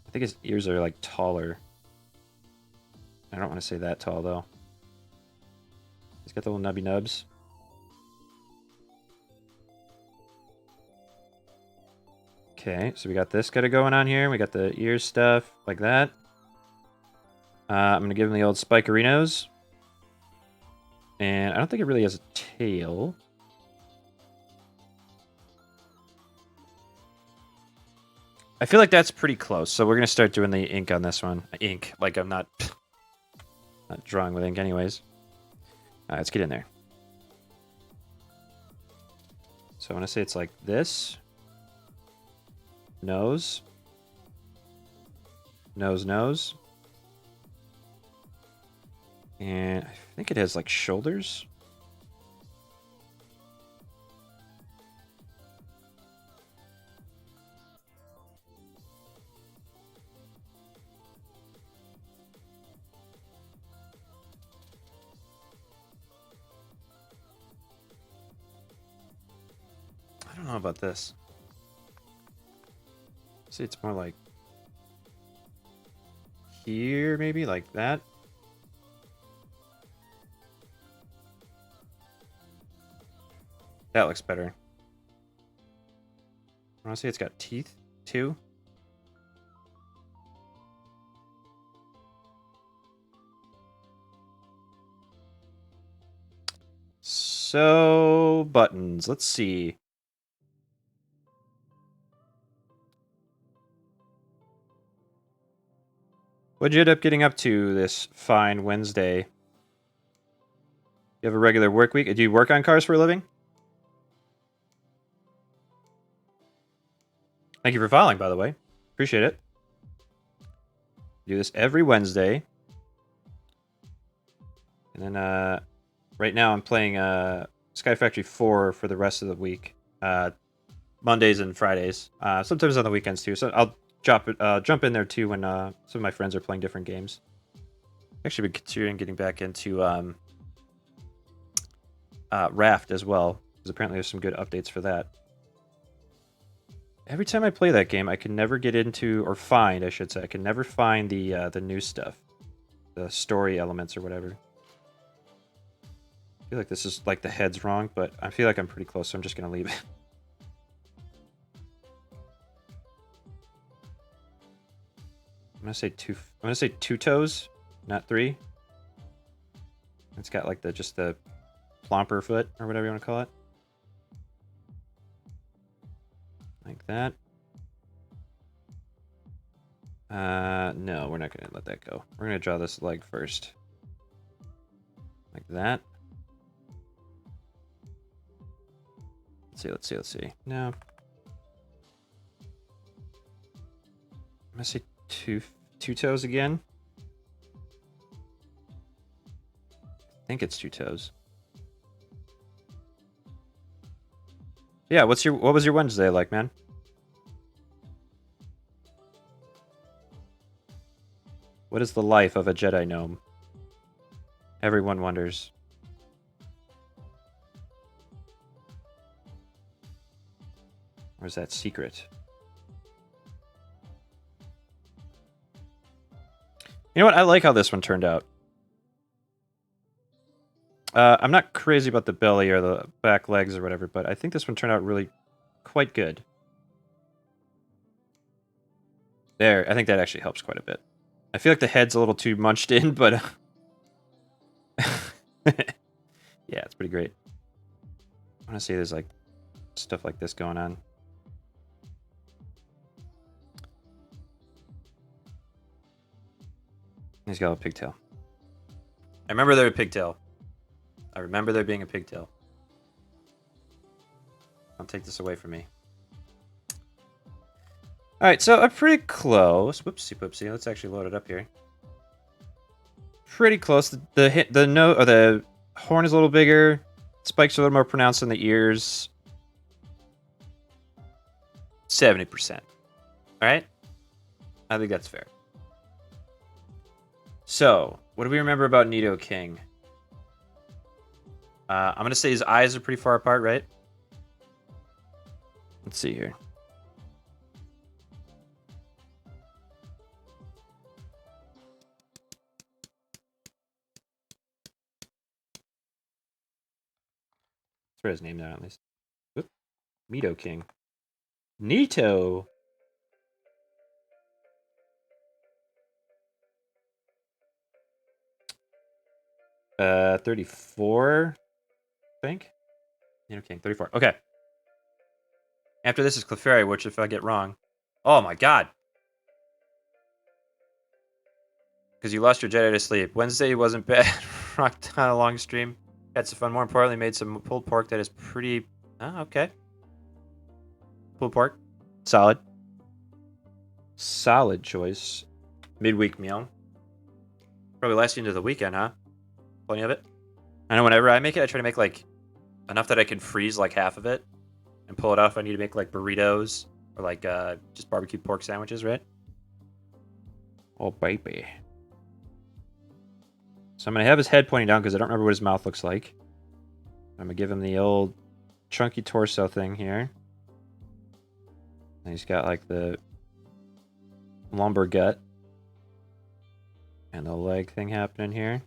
I think his ears are, like, taller. I don't want to say that tall, though. He's got the little nubby nubs. Okay, so we got this kind of going on here. We got the ear stuff, like that. I'm going to give him the old Spikerinos. And I don't think it really has a tail. I feel like that's pretty close, so we're going to start doing the ink on this one. Ink, like I'm not drawing with ink anyways. Alright, let's get in there. So I want to say it's like this. Nose. Nose, nose. And I think it has like shoulders. I don't know about this. See, it's more like here, maybe like that. That looks better. I want to say it's got teeth too. So, buttons. Let's see. What'd you end up getting up to this fine Wednesday? You have a regular work week? Do you work on cars for a living? Thank you for following, by the way. Appreciate it. Do this every Wednesday. And then right now I'm playing Sky Factory 4 for the rest of the week. Mondays and Fridays. Sometimes on the weekends too. So I'll jump in there too when some of my friends are playing different games. Actually been considering getting back into Raft as well, because apparently there's some good updates for that. Every time I play that game, I can never get into, or find, I should say, I can never find the new stuff. The story elements or whatever. I feel like this is like the head's wrong, but I feel like I'm pretty close, so I'm just going to leave it. I'm gonna say two toes, not three. It's got like just the plomper foot or whatever you want to call it. Like that. No, we're not gonna let that go. We're gonna draw this leg first. Like that. Let's see. No. I'm gonna say two toes again. I think it's two toes. Yeah, what was your Wednesday like, man? What is the life of a Jedi gnome? Everyone wonders. Or is that secret? You know what? I like how this one turned out. I'm not crazy about the belly or the back legs or whatever, but I think this one turned out really quite good. There, I think that actually helps quite a bit. I feel like the head's a little too munched in, but... yeah, it's pretty great. I want to see there's like stuff like this going on. He's got a pigtail. I remember there was a pigtail. I remember there being a pigtail. Don't take this away from me. Alright, so I'm pretty close. Whoopsie poopsie. Let's actually load it up here. Pretty close. The horn is a little bigger. Spikes are a little more pronounced in the ears. 70%. Alright? I think that's fair. So, what do we remember about Nidoking? I'm going to say his eyes are pretty far apart, right? Let's see here. Let's write his name down at least. Oop. Nidoking. Nito! Uh, 34, I think. Nidoking, 34. Okay. After this is Clefairy, which if I get wrong... Oh my god! Because you lost your Jedi to sleep. Wednesday wasn't bad. Rocked on a long stream. Had some fun. More importantly, made some pulled pork that is pretty... Oh, okay. Pulled pork. Solid. Solid choice. Midweek meal. Probably last into the weekend, huh? Plenty of it. I know whenever I make it, I try to make like enough that I can freeze like half of it and pull it out if I need to make like burritos or like just barbecue pork sandwiches, right? Oh, baby. So I'm going to have his head pointing down because I don't remember what his mouth looks like. I'm going to give him the old chunky torso thing here. And he's got like the lumber gut and the leg thing happening here.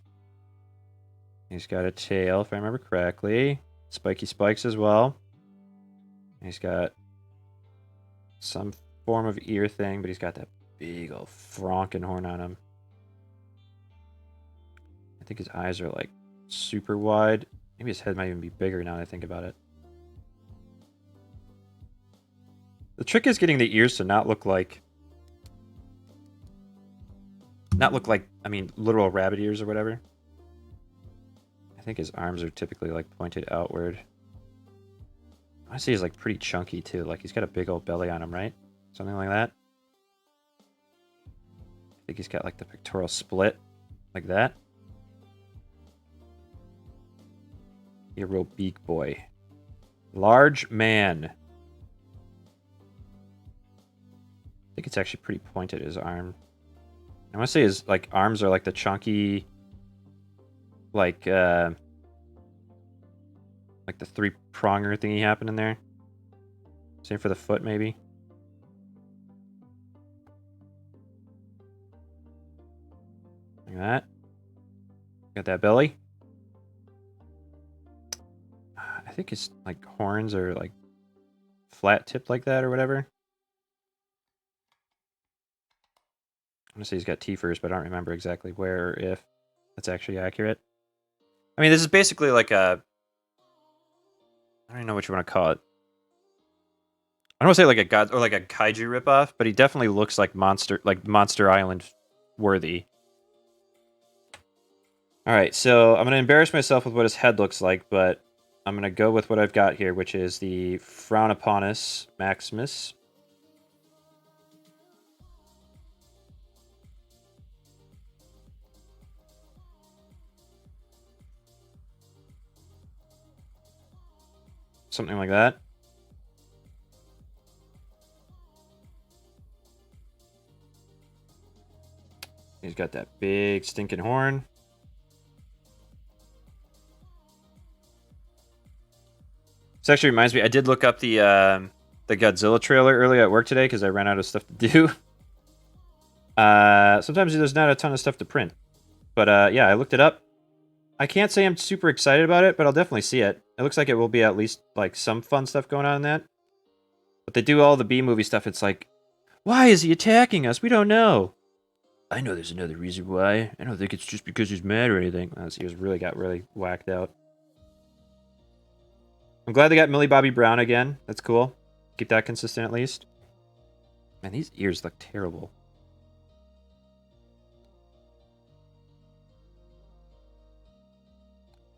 He's got a tail, if I remember correctly. Spiky spikes as well. He's got some form of ear thing, but he's got that big old Franken horn on him. I think his eyes are like super wide. Maybe his head might even be bigger now that I think about it. The trick is getting the ears to not look like, I mean, literal rabbit ears or whatever. I think his arms are typically like pointed outward. I see he's like pretty chunky too. Like he's got a big old belly on him, right? Something like that. I think he's got like the pectoral split like that. You're a real beak boy. Large man. I think it's actually pretty pointed, his arm. I want to say his like arms are like the chunky, like the three-pronger thingy happening there. Same for the foot, maybe. Like that. Got that belly. I think his like horns are like flat tipped like that or whatever. I'm gonna say he's got teethers, but I don't remember exactly where or if that's actually accurate. I mean, this is basically like a... I don't even know what you want to call it. I don't want to say like a god or like a kaiju ripoff, but he definitely looks like Monster Island worthy. All right, so I'm gonna embarrass myself with what his head looks like, but I'm gonna go with what I've got here, which is the Frownoponus Maximus. Something like that. He's got that big stinking horn. This actually reminds me, I did look up the Godzilla trailer earlier at work today because I ran out of stuff to do. Sometimes there's not a ton of stuff to print. But yeah, I looked it up. I can't say I'm super excited about it, but I'll definitely see it. It looks like it will be at least like some fun stuff going on in that. But they do all the B-movie stuff. It's like, why is he attacking us? We don't know. I know there's another reason why. I don't think it's just because he's mad or anything. He got really whacked out. I'm glad they got Millie Bobby Brown again. That's cool. Keep that consistent at least. Man, these ears look terrible.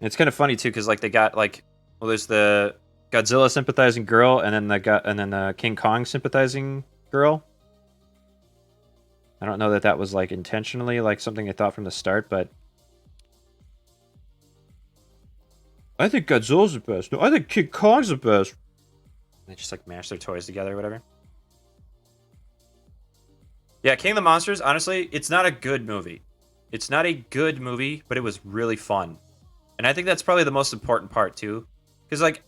And it's kind of funny too, because like they got like, well, there's the Godzilla sympathizing girl, and then the King Kong sympathizing girl. I don't know that was like intentionally like something I thought from the start, but I think Godzilla's the best. No, I think King Kong's the best. They just like mash their toys together or whatever. Yeah, King of the Monsters, honestly, it's not a good movie. It's not a good movie, but it was really fun. And I think that's probably the most important part, too. Because, like,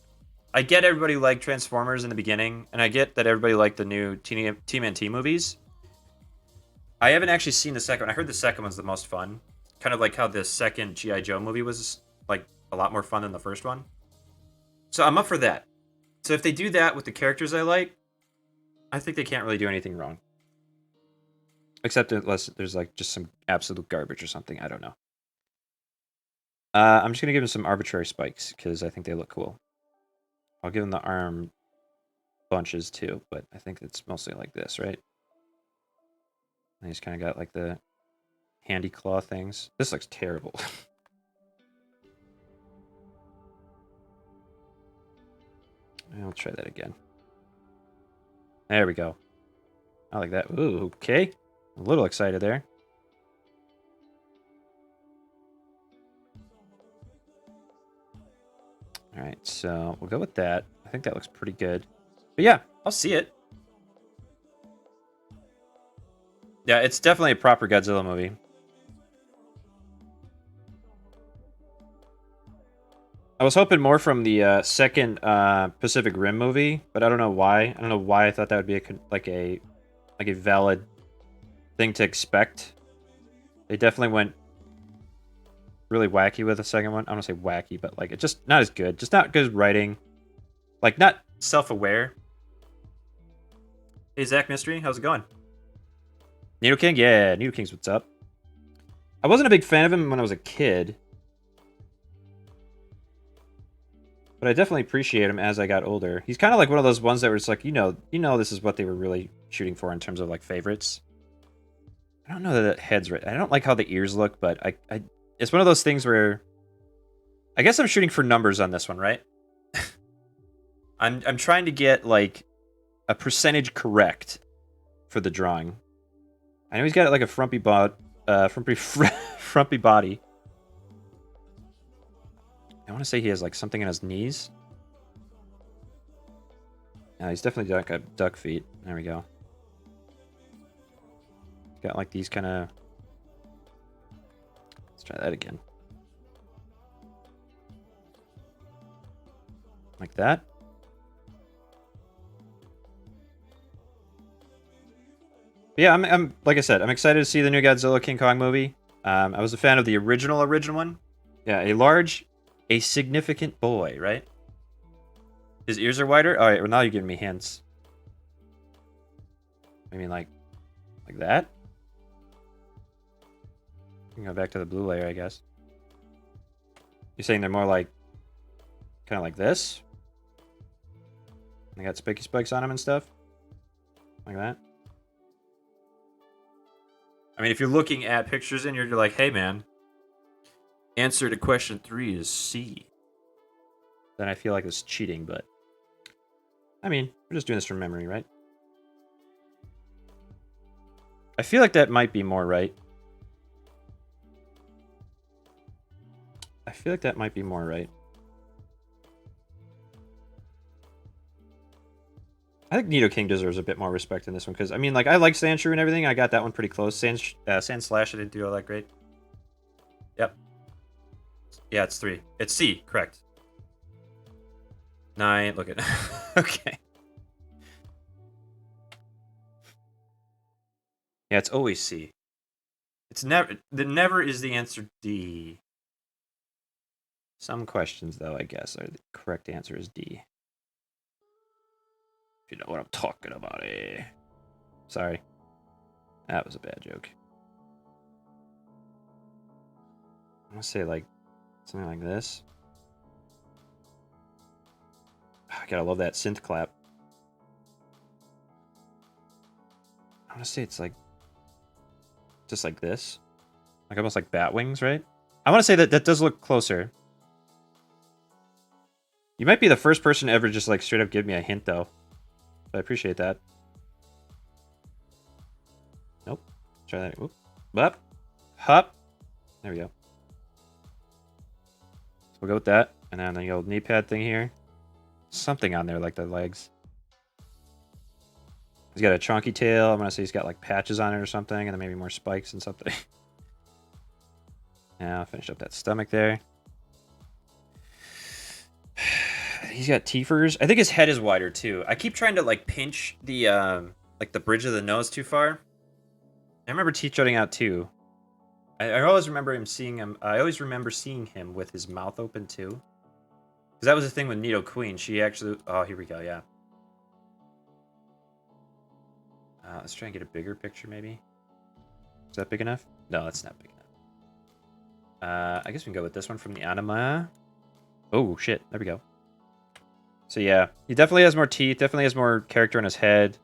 I get everybody liked Transformers in the beginning, and I get that everybody liked the new TMNT movies. I haven't actually seen the second one. I heard the second one's the most fun. Kind of like how the second G.I. Joe movie was, like, a lot more fun than the first one. So I'm up for that. So if they do that with the characters I like, I think they can't really do anything wrong. Except unless there's, like, just some absolute garbage or something. I don't know. I'm just going to give him some arbitrary spikes, because I think they look cool. I'll give him the arm bunches, too, but I think it's mostly like this, right? And he's kind of got, like, the handy claw things. This looks terrible. I'll try that again. There we go. I like that. Ooh, okay. A little excited there. Alright, so we'll go with that. I think that looks pretty good. But yeah, I'll see it. Yeah, it's definitely a proper Godzilla movie. I was hoping more from the second Pacific Rim movie, but I don't know why. I don't know why I thought that would be a valid thing to expect. They definitely went really wacky with the second one. I don't want to say wacky, but like it's just not as good. Just not good writing. Like not self-aware. Hey Zach Mystery, how's it going? Needle King? Yeah, Needle King's what's up. I wasn't a big fan of him when I was a kid. But I definitely appreciate him as I got older. He's kind of like one of those ones that was like, you know, this is what they were really shooting for in terms of like favorites. I don't know that head's right. I don't like how the ears look, but I it's one of those things where I guess I'm shooting for numbers on this one, right? I'm trying to get like a percentage correct for the drawing. I know he's got like a frumpy frumpy body. I want to say he has like something in his knees. Yeah, he's definitely got duck feet. There we go. Got like these kind of... Let's try that again. Like that. But yeah, I'm like I said, I'm excited to see the new Godzilla King Kong movie. I was a fan of the original one. Yeah, a significant boy, right? His ears are wider? Alright, well now you're giving me hints. I mean like that? You can go back to the blue layer, I guess. You're saying they're more like kind of like this? They got spiky spikes on them and stuff? Like that? I mean, if you're looking at pictures and you're like, hey man, answer to question 3 is C. Then I feel like it's cheating, but... I mean, we're just doing this from memory, right? I feel like that might be more right. I feel like that might be more right. I think Nido King deserves a bit more respect in this one, because, I mean, like, I like Sandshrew and everything. I got that one pretty close. Sand Slash, I didn't do all that great. Yep. Yeah, it's 3. It's C, correct. 9, look at... Okay. Yeah, it's always C. It's never... Never is the answer D. Some questions, though, I guess, are the correct answer is D. If you know what I'm talking about, eh? Sorry. That was a bad joke. I'm gonna say, like, something like this. I gotta love that synth clap. I wanna say it's like... just like this. Like, almost like bat wings, right? I wanna say that that does look closer. You might be the first person to ever just, like, straight up give me a hint, though. So I appreciate that. Nope. Try that. Whoop. Up. Hop. There we go. So we'll go with that. And then the old knee pad thing here. Something on there, like the legs. He's got a chonky tail. I'm going to say he's got, like, patches on it or something. And then maybe more spikes and something. Now, finish up that stomach there. He's got teethers. I think his head is wider too. I keep trying to like pinch the like the bridge of the nose too far. I remember teeth jutting out too. I always remember seeing him with his mouth open too. Because that was the thing with Nido Queen. She actually... Oh, here we go, yeah. Let's try and get a bigger picture maybe. Is that big enough? No, that's not big enough. I guess we can go with this one from the anima. Oh, shit. There we go. So yeah, he definitely has more teeth, definitely has more character in his head.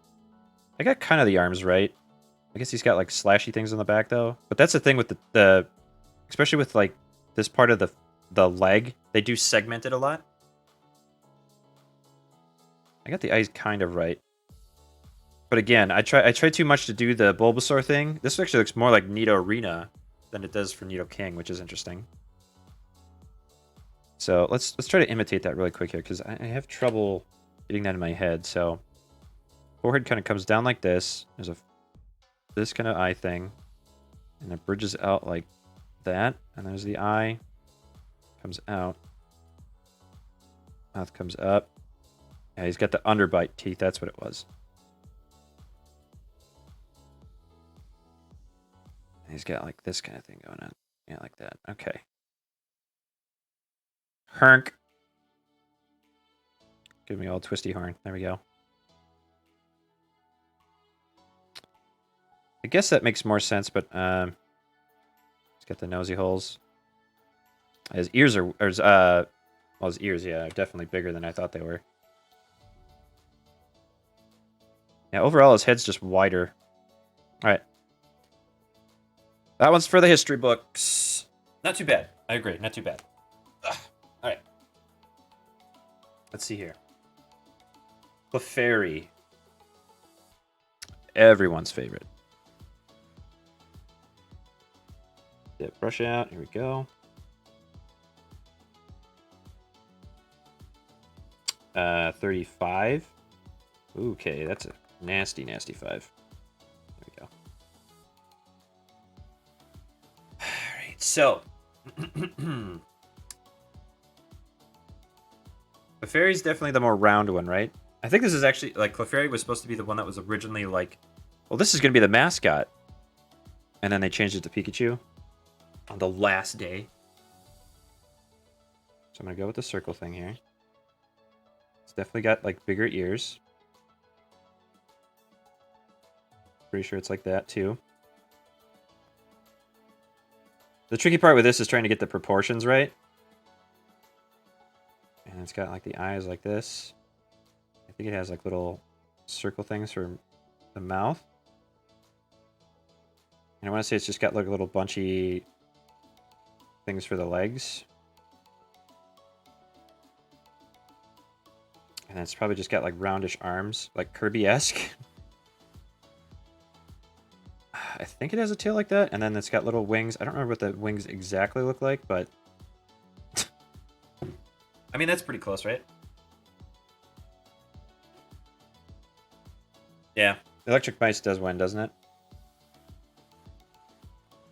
I got kind of the arms right. I guess he's got like slashy things on the back though. But that's the thing with the especially with like this part of the leg, they do segment it a lot. I got the eyes kind of right. But again, I try too much to do the Bulbasaur thing. This actually looks more like Nido Arena than it does for Nido King, which is interesting. So let's try to imitate that really quick here, because I have trouble getting that in my head. So forehead kind of comes down like this. There's this kind of eye thing, and it bridges out like that. And there's the eye, comes out, mouth comes up. Yeah, he's got the underbite teeth. That's what it was. And he's got like this kind of thing going on. Yeah, like that. Okay. Hernk. Give me all twisty horn. There we go. I guess that makes more sense, but he's got the nosy holes. His ears are, well, his ears, yeah, are definitely bigger than I thought they were. Yeah, overall, his head's just wider. All right. That one's for the history books. Not too bad. I agree. Not too bad. Ugh. Let's see here. Clefairy. Everyone's favorite. Dip brush out. Here we go. 35. Okay, that's a nasty, nasty 5. There we go. Alright, so. Clefairy's definitely the more round one, right? I think this is actually, like, Clefairy was supposed to be the one that was originally, like, well, this is going to be the mascot. And then they changed it to Pikachu on the last day. So I'm going to go with the circle thing here. It's definitely got, like, bigger ears. Pretty sure it's like that, too. The tricky part with this is trying to get the proportions right. And it's got, like, the eyes like this. I think it has, like, little circle things for the mouth. And I want to say it's just got, like, little bunchy things for the legs. And it's probably just got, like, roundish arms, like Kirby-esque. I think it has a tail like that, and then it's got little wings. I don't remember what the wings exactly look like, but... I mean, that's pretty close, right? Yeah. Electric Mice does win, doesn't it?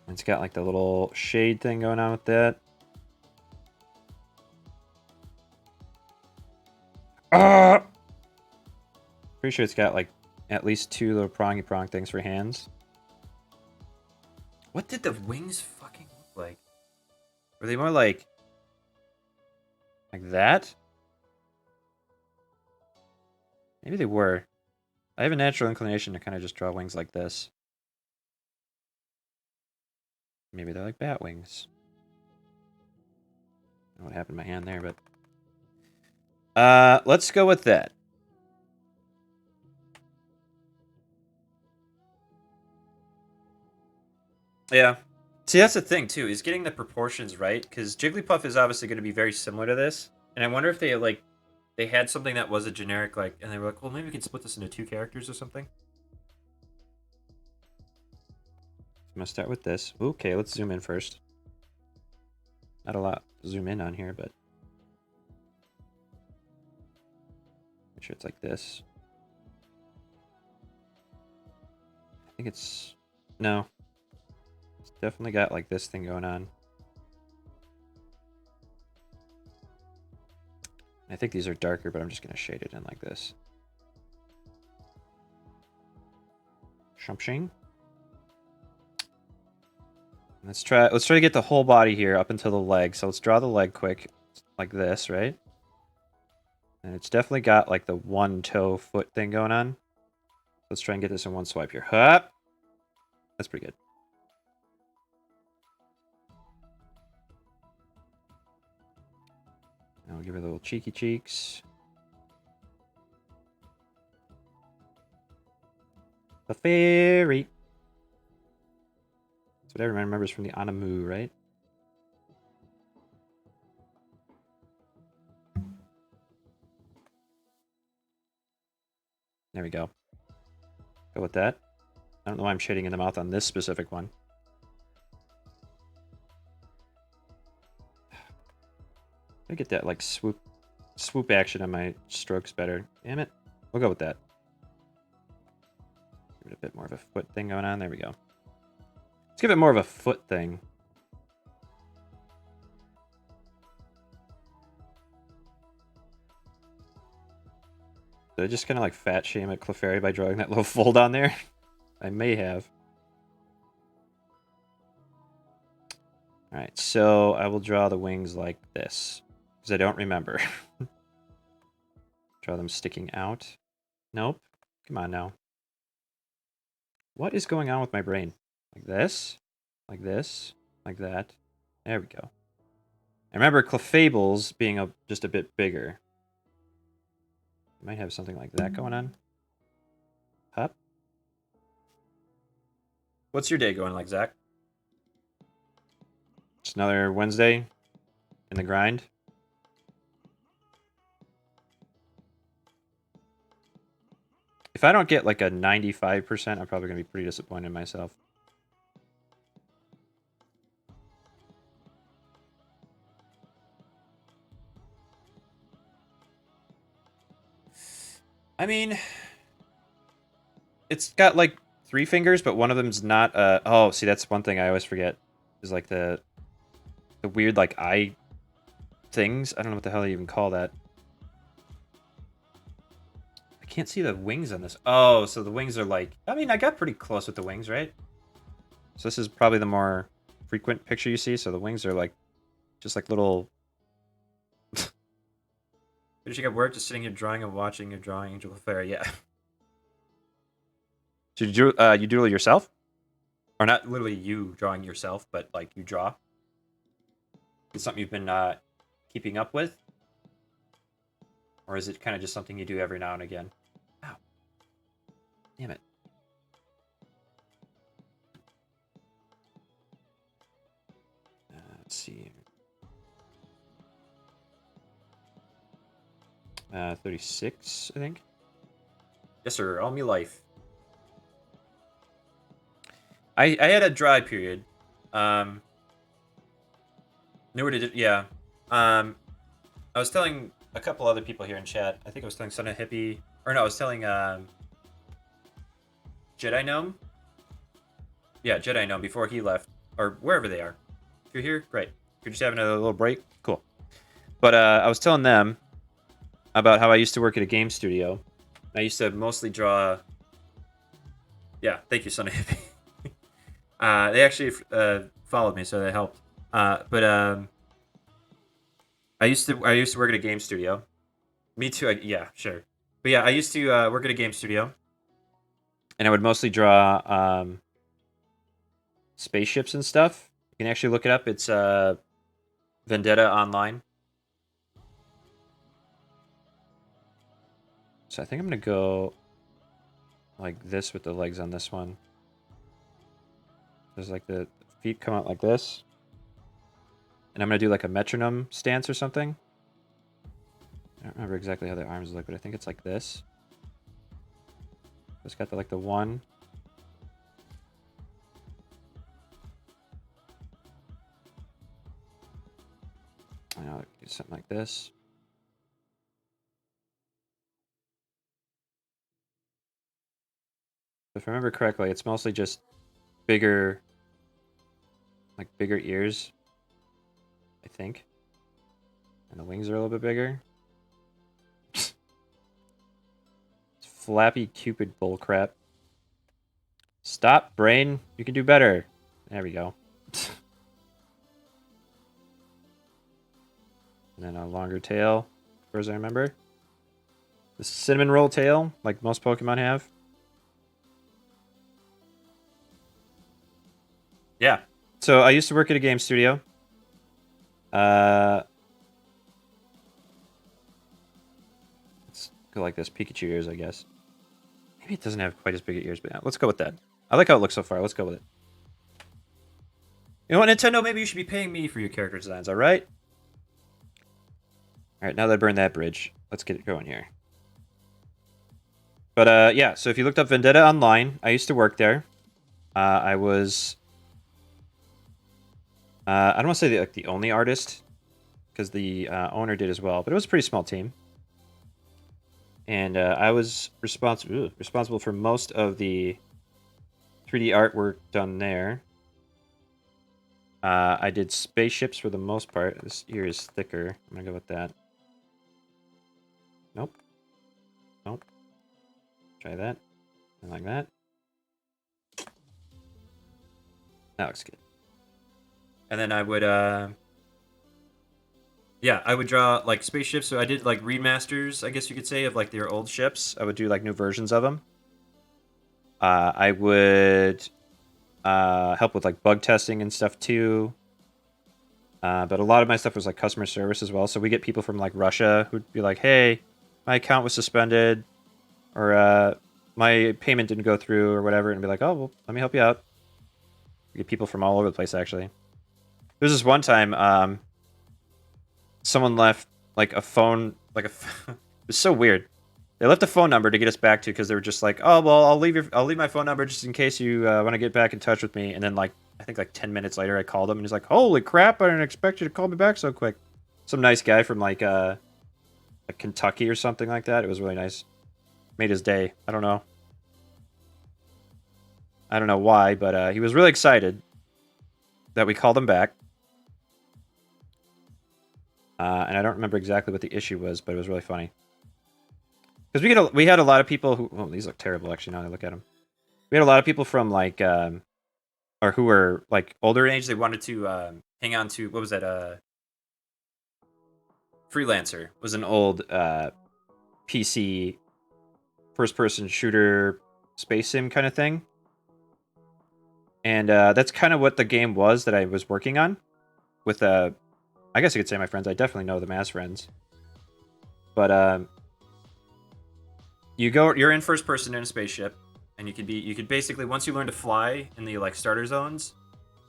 It's got, like, the little shade thing going on with that. Pretty sure it's got, like, at least 2 little prongy prong things for hands. What did the wings fucking look like? Were they more like that? Maybe they were. I have a natural inclination to kind of just draw wings like this. Maybe they're like bat wings. I don't know what happened to my hand there, but... let's go with that. Yeah. See, that's the thing, too, is getting the proportions right, because Jigglypuff is obviously going to be very similar to this, and I wonder if they, like, they had something that was a generic, like, and they were like, well, maybe we can split this into 2 characters or something. I'm going to start with this. Okay, let's zoom in first. Not a lot to zoom in on here, but... make sure it's like this. I think it's... no. It's definitely got, like, this thing going on. I think these are darker, but I'm just going to shade it in like this. Shumpshing. Let's try to get the whole body here up until the leg. So let's draw the leg quick, like this, right? And it's definitely got like the 1 toe foot thing going on. Let's try and get this in one swipe here. Hup! That's pretty good. Now we'll give her little cheeky cheeks. The fairy. That's what everyone remembers from the Anamu, right? There we go. Go with that. I don't know why I'm shading in the mouth on this specific one. I get that like swoop action on my strokes better. Damn it. We'll go with that. Give it a bit more of a foot thing going on. There we go. Let's give it more of a foot thing. Did I just kind of like fat shame at Clefairy by drawing that little fold on there? I may have. Alright, so I will draw the wings like this. Because I don't remember. Draw them sticking out. Nope. Come on now. What is going on with my brain? Like this, like that. There we go. I remember Clefables being just a bit bigger. Might have something like that going on. Hup. What's your day going like, Zach? Just another Wednesday in the grind. If I don't get like a 95%, I'm probably going to be pretty disappointed in myself. I mean, it's got like 3 fingers, but one of them's not. Oh, see, that's one thing I always forget. Is like the weird like eye things. I don't know what the hell you even call that. I can't see the wings on this. Oh, so the wings are like. I mean, I got pretty close with the wings, right? So this is probably the more frequent picture you see. So the wings are like, just like little. Did you get work just sitting here drawing and watching your drawing, Angel Fair? Yeah. So you doodle yourself, or not literally you drawing yourself, but like you draw. It's something you've been keeping up with, or is it kind of just something you do every now and again? Ow! Damn it! Let's see. 36, I think. Yes, sir. All me life. I had a dry period. Nowhere to yeah. I was telling a couple other people here in chat. I think I was telling Son of Hippie, or no, I was telling Jedi Gnome. Yeah, Jedi Gnome before he left, or wherever they are. If you're here, great. If you're just having a little break, cool. But I was telling them about how I used to work at a game studio. I used to mostly draw. Yeah, thank you, Son of Hippie. They actually followed me, so they helped. But I used to work at a game studio. Me too. Yeah, sure. But yeah, I used to work at a game studio, and I would mostly draw spaceships and stuff. You can actually look it up. It's Vendetta Online. So I think I'm gonna go like this with the legs on this one. There's like the feet come out like this. And I'm gonna do like a metronome stance or something. I don't remember exactly how the arms look, but I think it's like this. It's got the like the one. I'll do something like this. If I remember correctly, it's mostly just bigger, like bigger ears, I think. And the wings are a little bit bigger. It's flappy Cupid bullcrap. Stop, brain. You can do better. There we go. And then a longer tail, as far as I remember. The cinnamon roll tail, like most Pokemon have. Yeah. So I used to work at a game studio. Let's go like this. Pikachu ears, I guess. Maybe it doesn't have quite as big ears, but yeah, let's go with that. I like how it looks so far. Let's go with it. You know what, Nintendo? Maybe you should be paying me for your character designs, all right? All right, now that I burned that bridge, let's get it going here. But yeah, so if you looked up Vendetta Online, I used to work there. I was... I don't want to say the only artist, because the owner did as well, but it was a pretty small team. And I was responsible for most of the 3D artwork done there. I did spaceships for the most part. This ear is thicker. I'm going to go with that. Nope. Nope. Try that. And like that. That looks good. And then I would, yeah, I would draw, like, spaceships. So I did, like, remasters, I guess you could say, of, like, their old ships. I would do, like, new versions of them. I would help with, like, bug testing and stuff, too. But a lot of my stuff was, like, customer service as well. So we get people from, like, Russia who'd be like, hey, my account was suspended. Or my payment didn't go through or whatever. And be like, oh, well, let me help you out. We get people from all over the place, actually. There was this one time, someone left, like, a phone, like, it was so weird. They left a phone number to get us back to because they were just like, oh well, I'll leave my phone number just in case you want to get back in touch with me. And then like I think like 10 minutes later, I called him and he's like, holy crap, I didn't expect you to call me back so quick. Some nice guy from like Kentucky or something like that. It was really nice. Made his day. I don't know. I don't know why, but he was really excited that we called him back. And I don't remember exactly what the issue was, but it was really funny. Because we had a lot of people who... Oh, these look terrible, actually, now that I look at them. We had a lot of people from, like... or who were, like, older age. They wanted to hang on to... What was that? Freelancer was an old PC first-person shooter space sim kind of thing. And that's kind of what the game was that I was working on. With, I guess you could say my friends. I definitely know them as friends. But, you're in first person in a spaceship, and you could basically, once you learn to fly in the, like, starter zones,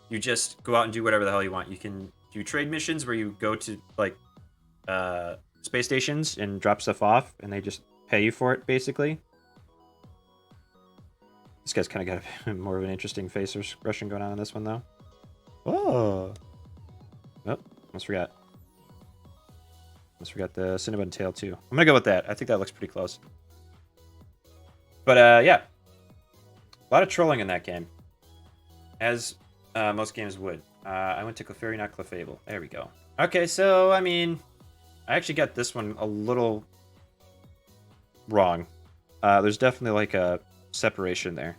you just go out and do whatever the hell you want. You can do trade missions where you go to, like, space stations and drop stuff off, and they just pay you for it, basically. This guy's kind of got more of an interesting face expression going on in this one, though. Oh! Oh, almost forgot. Almost forgot the Cinnabon tail, too. I'm gonna go with that. I think that looks pretty close. But, yeah. A lot of trolling in that game. As most games would. I went to Clefairy, not Clefable. There we go. Okay, so, I mean... I actually got this one a little... wrong. There's definitely, like, a separation there.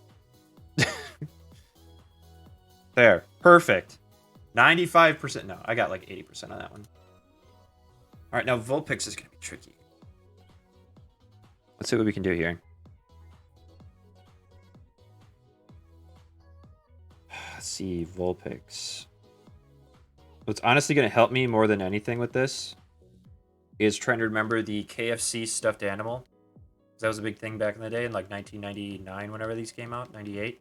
There. Perfect. 95%. No, I got, like, 80% on that one. Alright, now Vulpix is going to be tricky. Let's see what we can do here. Let's see, Vulpix. What's honestly going to help me more than anything with this is trying to remember the KFC stuffed animal. That was a big thing back in the day in like 1999, whenever these came out, 98.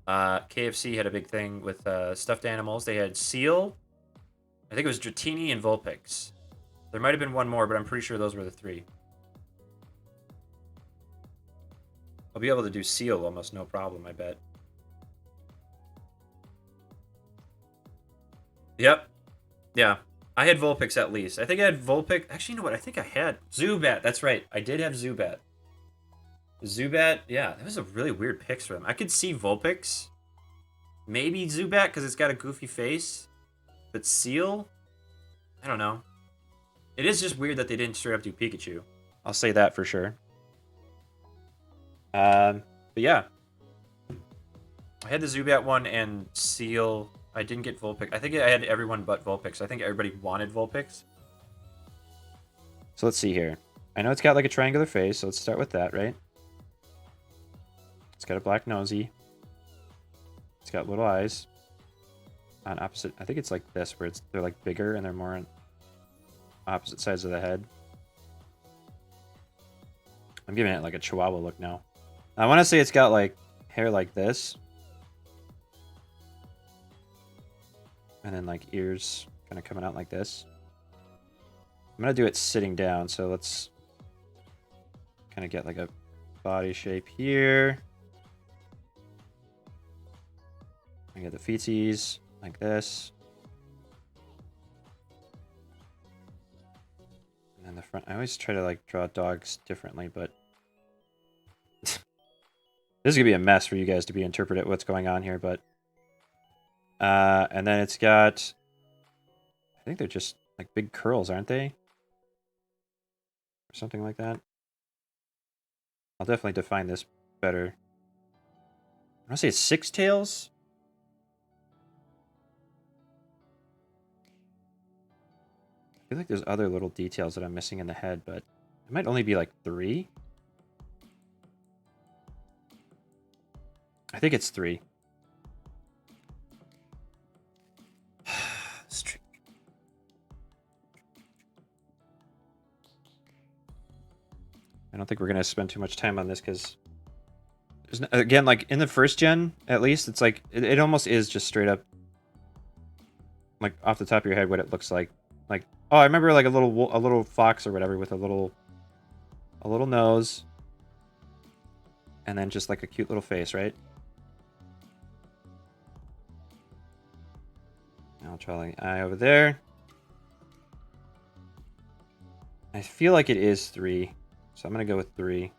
KFC had a big thing with stuffed animals. They had Seal, I think it was Dratini, and Vulpix. There might have been one more, but I'm pretty sure those were the three. I'll be able to do Seal almost no problem, I bet. Yep. Yeah. I had Vulpix at least. I think I had Vulpix. Actually, you know what? I think I had Zubat. That's right. I did have Zubat. Zubat, yeah. That was a really weird pick for them. I could see Vulpix. Maybe Zubat because it's got a goofy face. But Seal? I don't know. It is just weird that they didn't straight up do Pikachu. I'll say that for sure. But yeah. I had the Zubat one and Seal. I didn't get Vulpix. I think I had everyone but Vulpix. I think everybody wanted Vulpix. So let's see here. I know it's got like a triangular face, so let's start with that, right? It's got a black nosy. It's got little eyes. On opposite, I think it's like this, where they're like bigger and they're more on opposite sides of the head. I'm giving it like a Chihuahua look now. I want to say it's got like hair like this. And then like ears kind of coming out like this. I'm going to do it sitting down, so let's kind of get like a body shape here. I get the feetsies like this. And then the front, I always try to like draw dogs differently, but this is going to be a mess for you guys to be interpreted what's going on here, but and then it's got, I think they're just like big curls, aren't they? Or something like that. I'll definitely define this better. I want to say it's 6 tails. I feel like there's other little details that I'm missing in the head, but it might only be like 3. I think it's 3. I don't think we're going to spend too much time on this because, again, like in the first gen, at least, it's like, it almost is just straight up, like off the top of your head what it looks like. Like, oh, I remember like a little fox or whatever with a little a little nose, and then just like a cute little face, right? I'll try the eye over there. I feel like it is 3, so I'm gonna go with 3.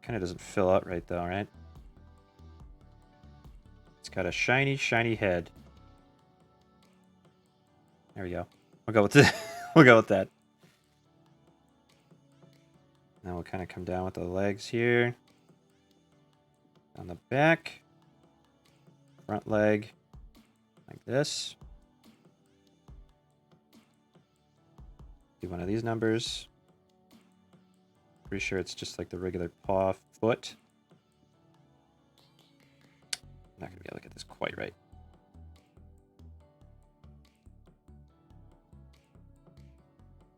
Kind of doesn't fill out right though, right? It's got a shiny, shiny head. There we go. We'll go with the we'll go with that. Now we'll kind of come down with the legs here. On the back. Front leg. Like this. Do one of these numbers. Pretty sure it's just like the regular paw foot. I'm not going to be able to get this quite right.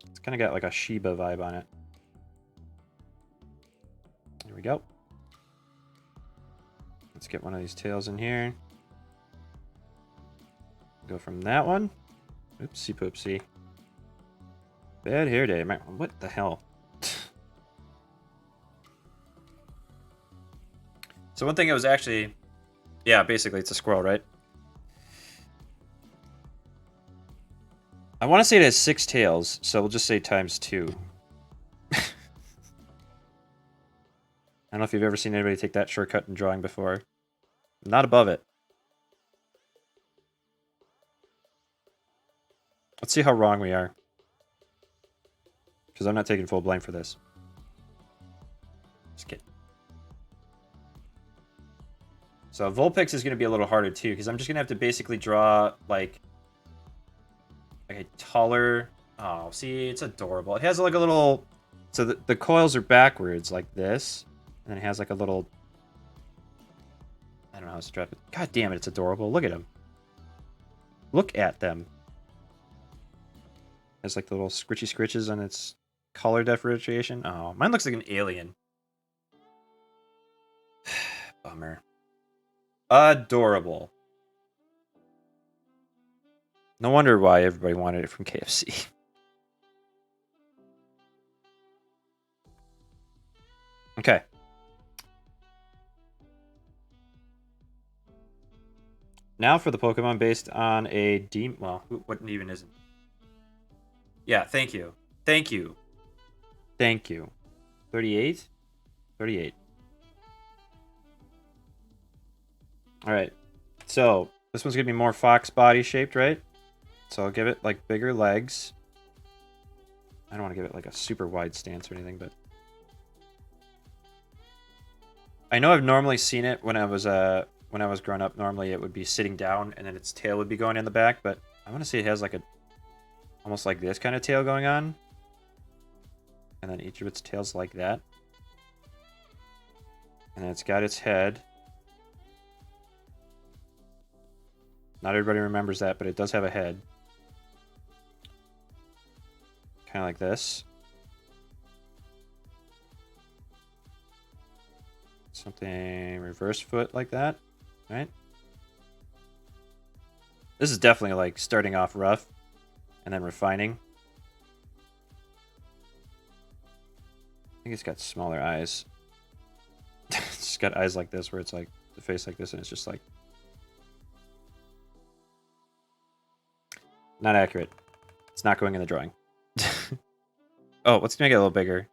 It's kind of got like a Shiba vibe on it. There we go. Let's get one of these tails in here. Go from that one. Oopsie poopsie. Bad hair day. What the hell? So one thing I was actually... Yeah, basically it's a squirrel, right? I want to say it has 6 tails, so we'll just say times 2. I don't know if you've ever seen anybody take that shortcut in drawing before. I'm not above it. Let's see how wrong we are. Because I'm not taking full blame for this. Just kidding. So Vulpix is going to be a little harder too, because I'm just going to have to basically draw like a taller... Oh, see, it's adorable. It has like a little... So the coils are backwards like this. And then it has like a little... I don't know how to strap it. God damn it, it's adorable. Look at them. Look at them. It has like the little scritchy scritches on its color differentiation. Oh, mine looks like an alien. Bummer. Adorable. No wonder why everybody wanted it from KFC. Okay. Now for the Pokemon based on a demon. Well, what even isn't? Yeah, thank you. Thank you. Thank you. 38? 38. Alright. So, this one's going to be more fox body shaped, right? So I'll give it, like, bigger legs. I don't want to give it, like, a super wide stance or anything, but... I know I've normally seen it when I was growing up. Normally it would be sitting down and then its tail would be going in the back, but I want to see it has, like, a... almost like this kind of tail going on. And then each of its tails like that. And then it's got its head. Not everybody remembers that, but it does have a head. Kind of like this. Something reverse foot like that, right? This is definitely like starting off rough and then refining. I think it's got smaller eyes. It's just got eyes like this where it's like the face like this and it's just like... Not accurate. It's not going in the drawing. Oh, let's make it a little bigger.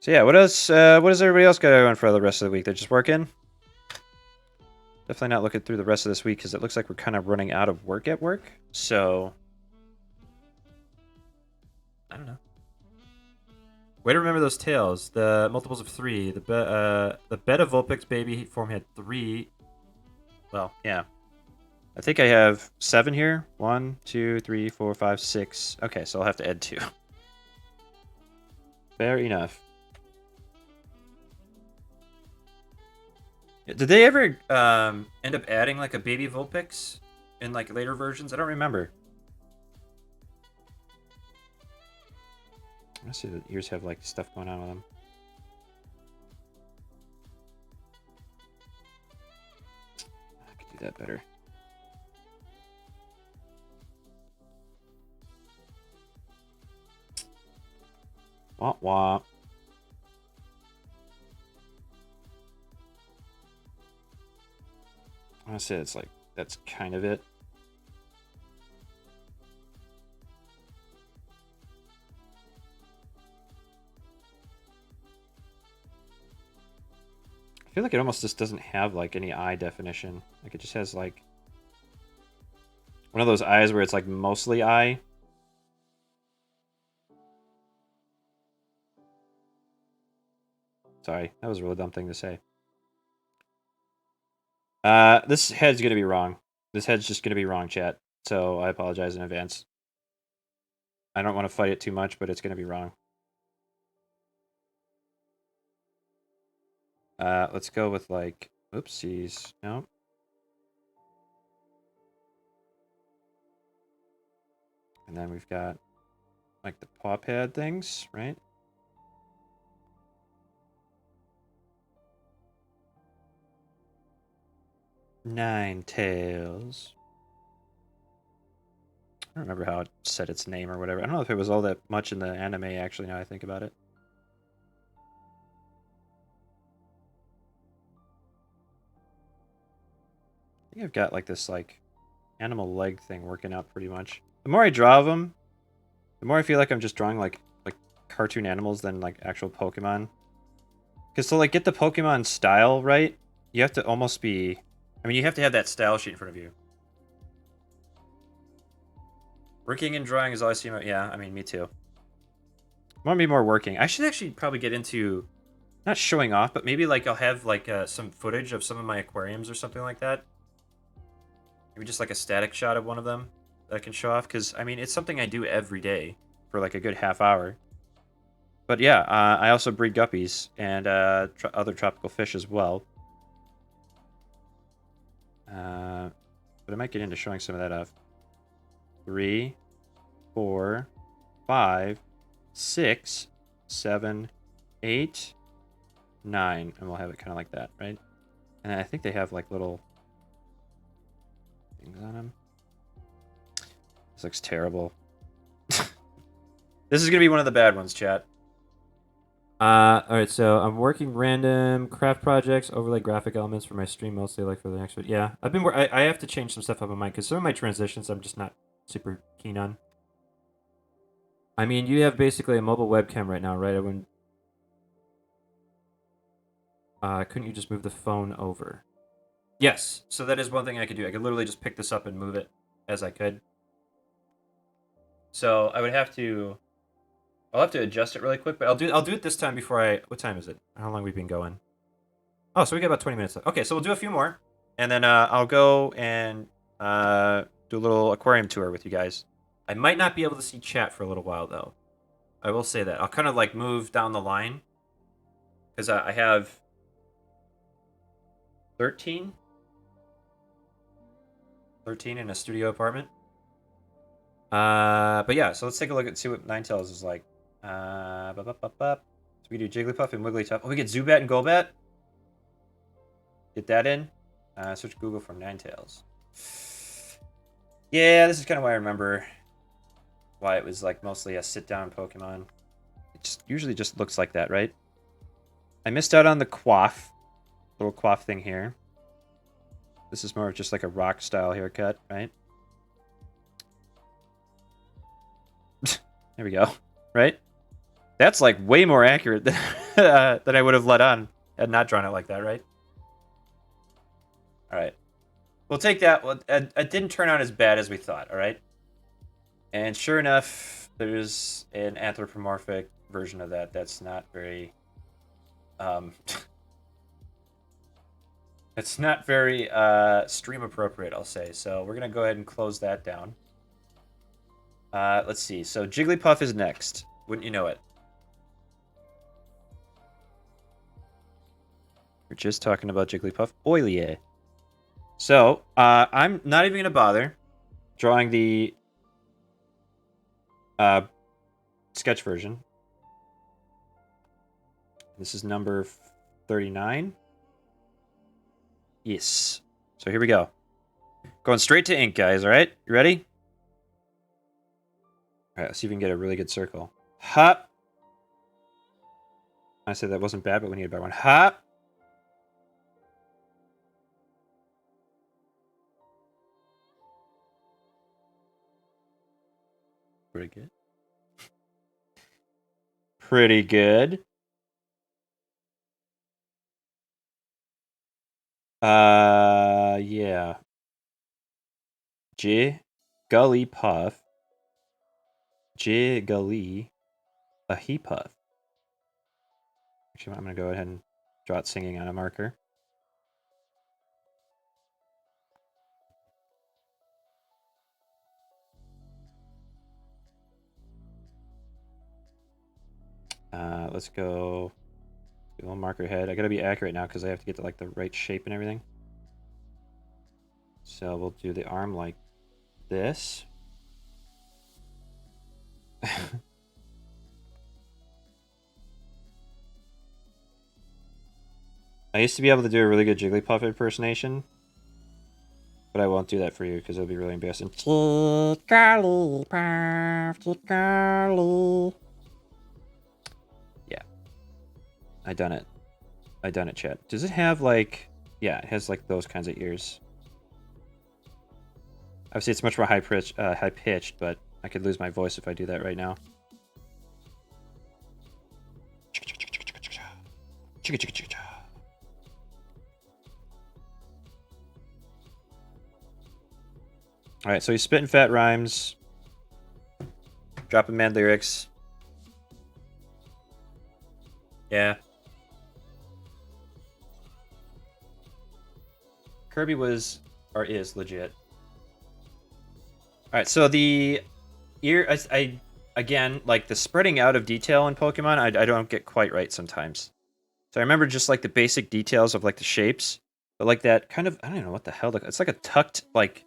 So yeah, what else? What does everybody else got going for the rest of the week? They're just working? Definitely not looking through the rest of this week because it looks like we're kind of running out of work at work. So... I don't know. Way to remember those tails. The multiples of 3. The Beta Vulpix baby form had 3... Well, yeah. I think I have 7 here. 1, 2, 3, 4, 5, 6. Okay, so I'll have to add 2. Fair enough. Did they ever end up adding like a baby Vulpix in like later versions? I don't remember. I see the ears have like stuff going on with them. I could do that better. Wah wah. I want to say it's like, that's kind of it. I feel like it almost just doesn't have like any eye definition. Like it just has like one of those eyes where it's like mostly eye. Sorry, that was a really dumb thing to say. This head's gonna be wrong. This head's just gonna be wrong, chat. So I apologize in advance. I don't want to fight it too much, but it's gonna be wrong. Let's go with like, oopsies. No. And then we've got like the paw pad things, right? Ninetales. I don't remember how it said its name or whatever. I don't know if it was all that much in the anime, actually, now I think about it. I think I've got like this like animal leg thing working out pretty much. The more I draw of them, the more I feel like I'm just drawing like cartoon animals than like actual Pokemon. Because to like get the Pokemon style right, you have to almost be... I mean, you have to have that style sheet in front of you. Working and drawing is all I see. Yeah, I mean, me too. I want to be more working. I should actually probably get into... Not showing off, but maybe like I'll have like some footage of some of my aquariums or something like that. Maybe just like a static shot of one of them that I can show off. Because, I mean, it's something I do every day for like a good half hour. But yeah, I also breed guppies and other tropical fish as well. But I might get into showing some of that off. 3, 4, 5, 6, 7, 8, 9. And we'll have it kind of like that, right? And I think they have like little things on them. This looks terrible. This is going to be one of the bad ones, chat. Alright, so I'm working random craft projects, overlay graphic elements for my stream, mostly like for the next one. Yeah, I have to change some stuff up on mine, because some of my transitions I'm just not super keen on. I mean, you have basically a mobile webcam right now, right? I wouldn't... couldn't you just move the phone over? Yes, so that is one thing I could do. I could literally just pick this up and move it as I could. So I would have to... I'll have to adjust it really quick, but I'll do it this time before I... What time is it? How long have we been going? Oh, so we got about 20 minutes left. Okay, so we'll do a few more, and then I'll go and do a little aquarium tour with you guys. I might not be able to see chat for a little while, though. I will say that. I'll kind of like move down the line, because I have 13 in a studio apartment. But yeah, so let's take a look and see what Ninetales is like. So we do Jigglypuff and Wigglytuff. Oh, we get Zubat and Golbat. Get that in. Search Google for Ninetales. Yeah, this is kind of why I remember why it was like mostly a sit-down Pokemon. It just usually just looks like that, right? I missed out on the Quaff. Little Quaff thing here. This is more of just like a rock-style haircut, right? There we go. Right? That's like way more accurate than, than I would have let on had not drawn it like that, right? All right. We'll take that. Well, it didn't turn out as bad as we thought, all right? And sure enough, there's an anthropomorphic version of that that's not very... it's not very stream appropriate, I'll say. So we're going to go ahead and close that down. Let's see. So Jigglypuff is next. Wouldn't you know it? We're just talking about Jigglypuff. Oilie. So, I'm not even going to bother drawing the sketch version. This is number 39. Yes. So here we go. Going straight to ink, guys, alright? You ready? Alright, let's see if we can get a really good circle. Hop. I said that wasn't bad, but we need a better one. Ha! Pretty good. Pretty good. Yeah. Gully Puff. Gully a he puff. Actually, I'm gonna go ahead and draw it singing on a marker. Let's go a little marker head. I gotta be accurate now because I have to get to like the right shape and everything. So we'll do the arm like this. I used to be able to do a really good Jigglypuff impersonation, but I won't do that for you because it'll be really embarrassing. Yeah. I done it, chat. Does it have like... Yeah, it has like those kinds of ears. Obviously, it's much more high pitched, but I could lose my voice if I do that right now. All right, so he's spitting fat rhymes, dropping mad lyrics. Yeah. Kirby was, or is, legit. All right, so the ear, I again, like the spreading out of detail in Pokemon, I don't get quite right sometimes. So I remember just like the basic details of like the shapes, but like that kind of, I don't know what the hell, it's like a tucked like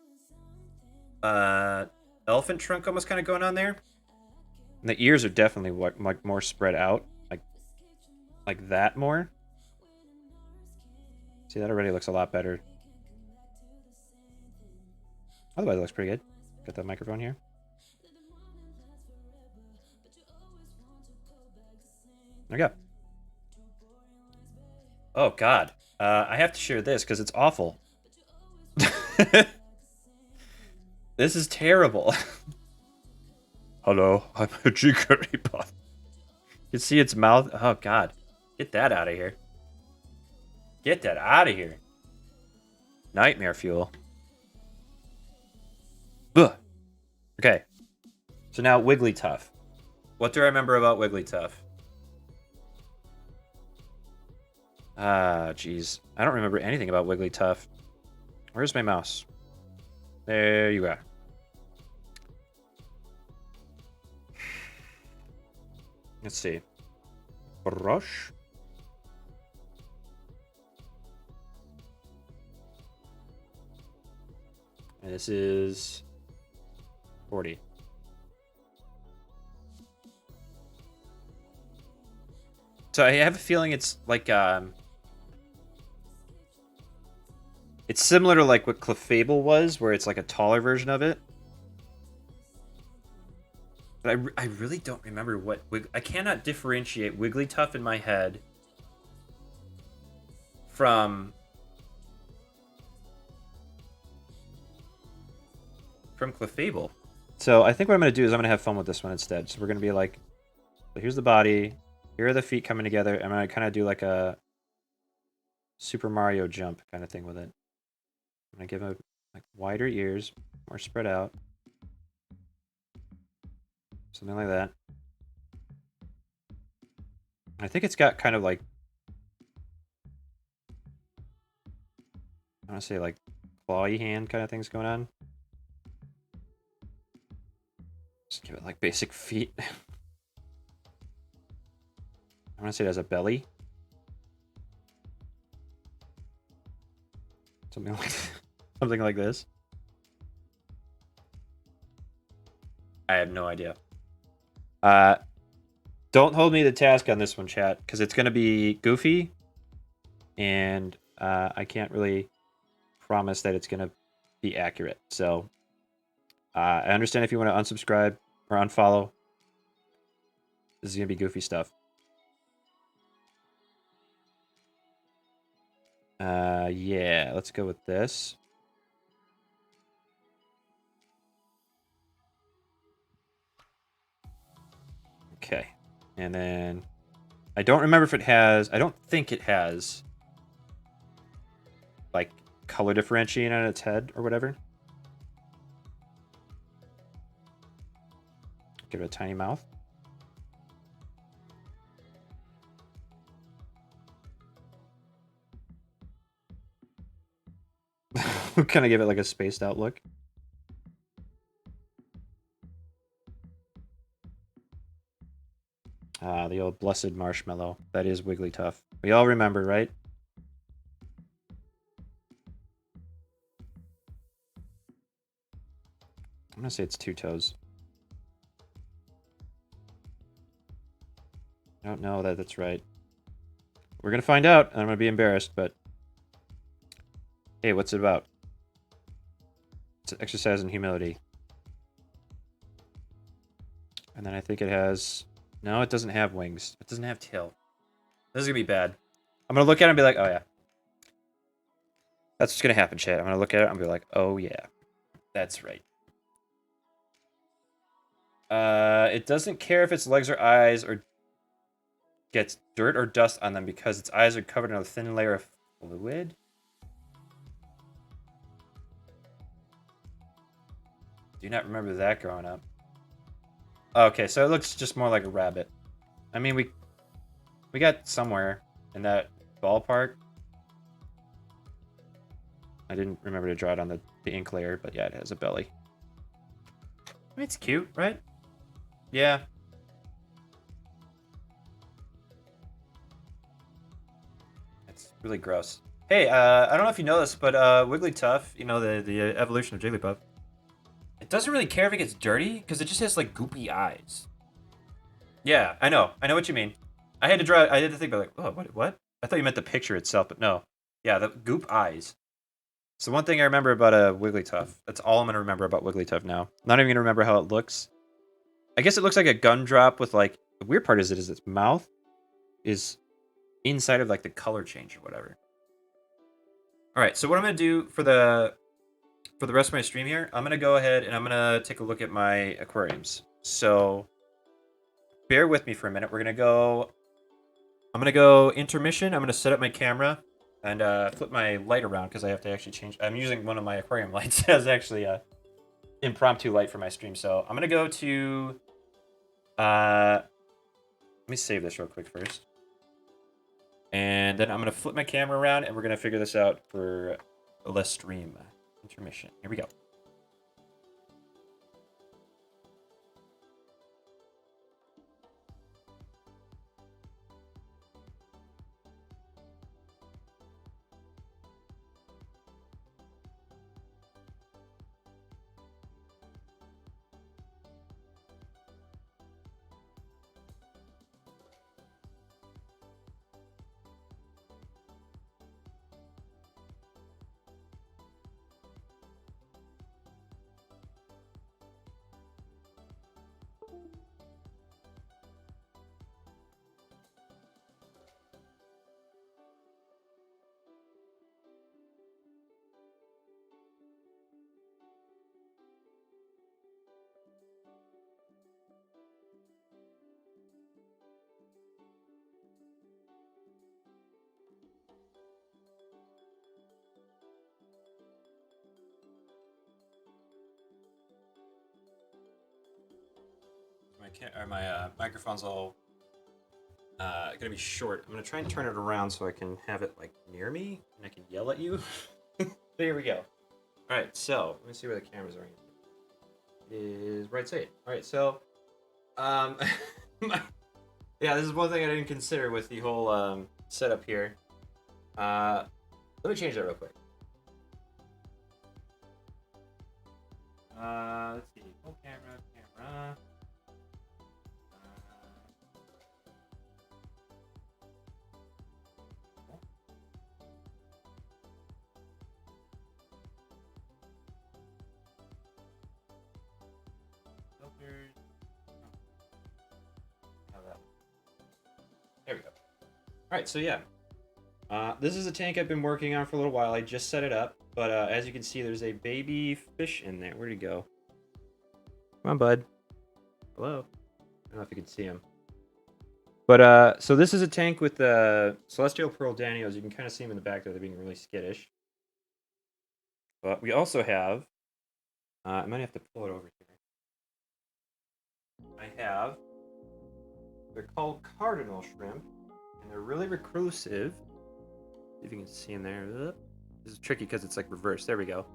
elephant trunk almost kind of going on there. And the ears are definitely like more spread out, like that more. See, that already looks a lot better. Otherwise, it looks pretty good. Got the microphone here. There we go. Oh, God. I have to share this because it's awful. This is terrible. Hello, I'm a Jigglypuff. You can see its mouth. Oh, God. Get that out of here. Get that out of here. Nightmare fuel. Ugh. Okay. So now Wigglytuff. What do I remember about Wigglytuff? Ah, jeez. I don't remember anything about Wigglytuff. Where's my mouse? There you are. Let's see. Brush. And this is 40. So I have a feeling it's like it's similar to like what Clefable was, where it's like a taller version of it. But I really don't remember what I cannot differentiate Wigglytuff in my head from Clefable. So I think what I'm going to do is I'm going to have fun with this one instead. So we're going to be like, so here's the body, here are the feet coming together. I'm going to kind of do like a Super Mario jump kind of thing with it. I'm going to give him like wider ears, more spread out. Something like that. I think it's got kind of like, I want to say like clawy hand kind of things going on. Just give it like basic feet. I want to say it has a belly. Something like something like this. I have no idea. Don't hold me to task on this one, chat, because it's going to be goofy, and I can't really promise that it's going to be accurate. So I understand if you want to unsubscribe or unfollow. This is going to be goofy stuff. Yeah, let's go with this. Okay. And then I don't remember if it has, I don't think it has like color differentiating on its head or whatever. Give it a tiny mouth. Kind of give it like a spaced out look. The old blessed marshmallow. That is Wigglytuff. We all remember, right? I'm gonna say it's 2 toes. I don't know that that's right. We're gonna find out, and I'm gonna be embarrassed, but... Hey, what's it about? It's an exercise in humility. And then I think it has... No, it doesn't have wings. It doesn't have tail. This is gonna be bad. I'm gonna look at it and be like, oh yeah. That's what's gonna happen, chat. I'm gonna look at it and be like, oh yeah. That's right. It doesn't care if its legs or eyes or gets dirt or dust on them because its eyes are covered in a thin layer of fluid. Do not remember that growing up. Okay, so it looks just more like a rabbit. I mean, we got somewhere in that ballpark. I didn't remember to draw it on the ink layer, but yeah, it has a belly. I mean, it's cute, right? Yeah. It's really gross. Hey, I don't know if you know this, but Wigglytuff, you know, the evolution of Jigglypuff, it doesn't really care if it gets dirty, because it just has, like, goopy eyes. Yeah, I know what you mean. I had to think about, like, oh, what? I thought you meant the picture itself, but no. Yeah, the goop eyes. So one thing I remember about a Wigglytuff. That's all I'm going to remember about Wigglytuff now. I'm not even going to remember how it looks. I guess it looks like a gumdrop with, like... The weird part is its mouth is inside of, like, the color change or whatever. Alright, so what I'm going to do for the rest of my stream here, I'm going to go ahead and I'm going to take a look at my aquariums. So, bear with me for a minute. I'm going to go intermission. I'm going to set up my camera and flip my light around because I have to actually change. I'm using one of my aquarium lights as actually a impromptu light for my stream. So, I'm going to go to... let me save this real quick first. And then I'm going to flip my camera around and we're going to figure this out for the stream. Intermission. Here we go. My microphone's all gonna be short. I'm gonna try and turn it around so I can have it like near me and I can yell at you. There we go. All right, so let me see where the cameras are. It is right side. All right, so yeah, this is one thing I didn't consider with the whole setup here. Let me change that real quick. Let's see. Oh, camera. Filters. How that? There we go. All right, so yeah. This is a tank I've been working on for a little while. I just set it up, but as you can see, there's a baby fish in there. Where'd he go? Come on, bud. Hello. I don't know if you can see him. But so this is a tank with celestial pearl danios. You can kind of see them in the back there. They're being really skittish. But we also have. I might have to pull it over here. I have. They're called cardinal shrimp, and they're really reclusive. See if you can see them there. This is tricky because it's like reversed. There we go.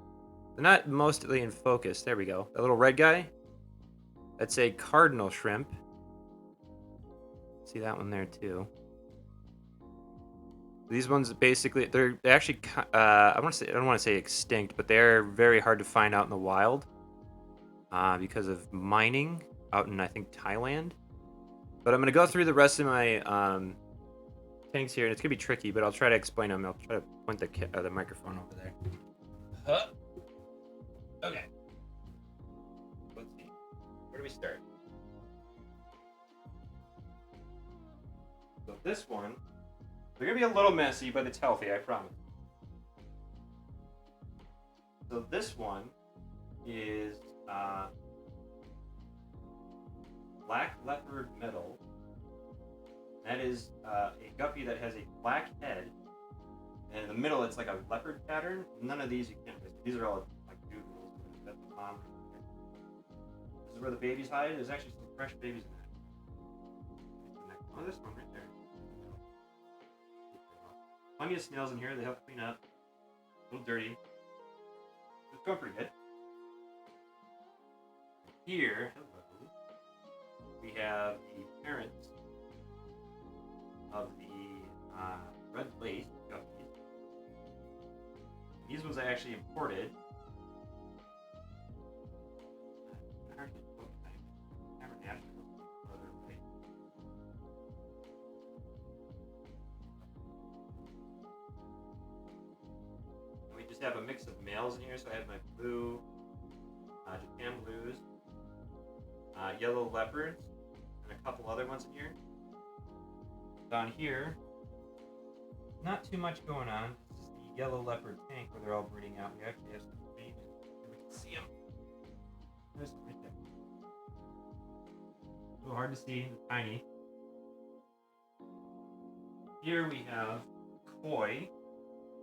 They're not mostly in focus. There we go. That little red guy. That's a cardinal shrimp. See that one there too. These ones basically they're actually I don't want to say extinct, but they're very hard to find out in the wild because of mining out in I think Thailand. But I'm gonna go through the rest of my tanks here, and it's gonna be tricky, but I'll try to explain them. I'll try to point the microphone over there. Okay. Let's see. Where do we start? So this one, they're gonna be a little messy, but it's healthy, I promise. So this one is black leopard metal. That is a guppy that has a black head, and in the middle it's like a leopard pattern. None of these you can't miss. These are all like doodles. That's the mom. This is where the babies hide. There's actually some fresh babies in that. Oh, this one right there. Plenty of snails in here. They help clean up. A little dirty. It's going pretty good. Here, we have the parents of the red lace guppies. These ones I actually imported. And we just have a mix of males in here, so I have my blue, Japan blues, yellow leopards, and a couple other ones in here. Down here, not too much going on. This is the yellow leopard tank where they're all breeding out. We actually have some babies. We can see them. There's some right there. A little hard to see, they're tiny. Here we have koi,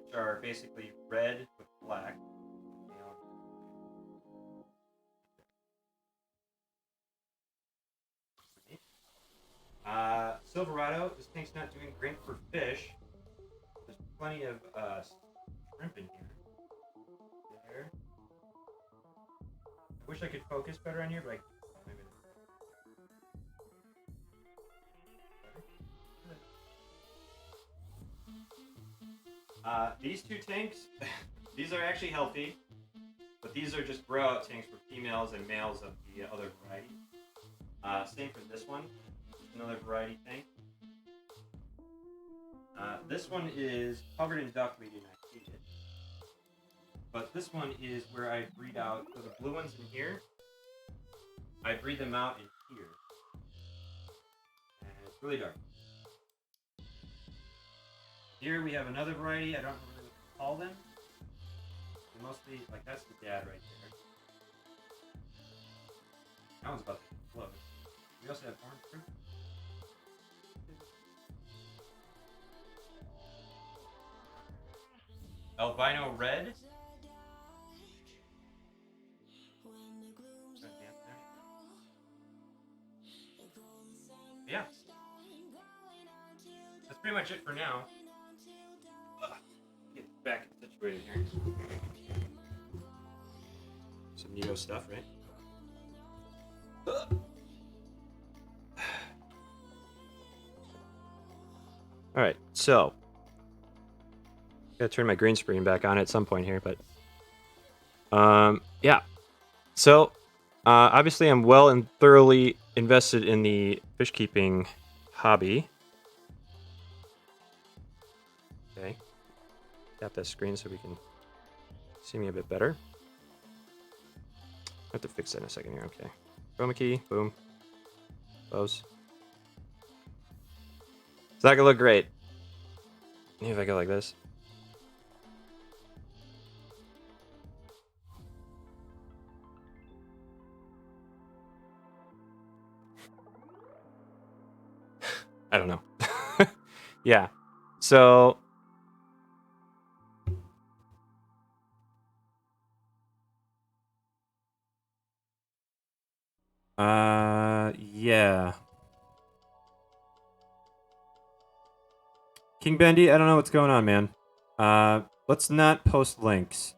which are basically red with black. Silverado, this tank's not doing great for fish. There's plenty of shrimp in here. There. I wish I could focus better on here, but these two tanks, these are actually healthy, but these are just grow out tanks for females and males of the other variety. Same for this one. Another variety tank. This one is covered in duckweed and I hate it. But this one is where I breed out, so the blue ones in here, I breed them out in here. And it's really dark. Here we have another variety, I don't know what to call them. They're mostly, like that's the dad right there. That one's about to explode. We also have orange fruit. Albino red. Yeah. That's pretty much it for now. Get back situated here. Some Neo stuff, right? Alright, so gotta turn my green screen back on at some point here, but yeah. So obviously I'm well and thoroughly invested in the fish keeping hobby. Okay. Tap that screen so we can see me a bit better. I have to fix that in a second here, okay. Chroma key, boom. Close. It's not gonna look great. Maybe if I go like this. I don't know. Yeah. So yeah. King Bendy, I don't know what's going on, man. Let's not post links.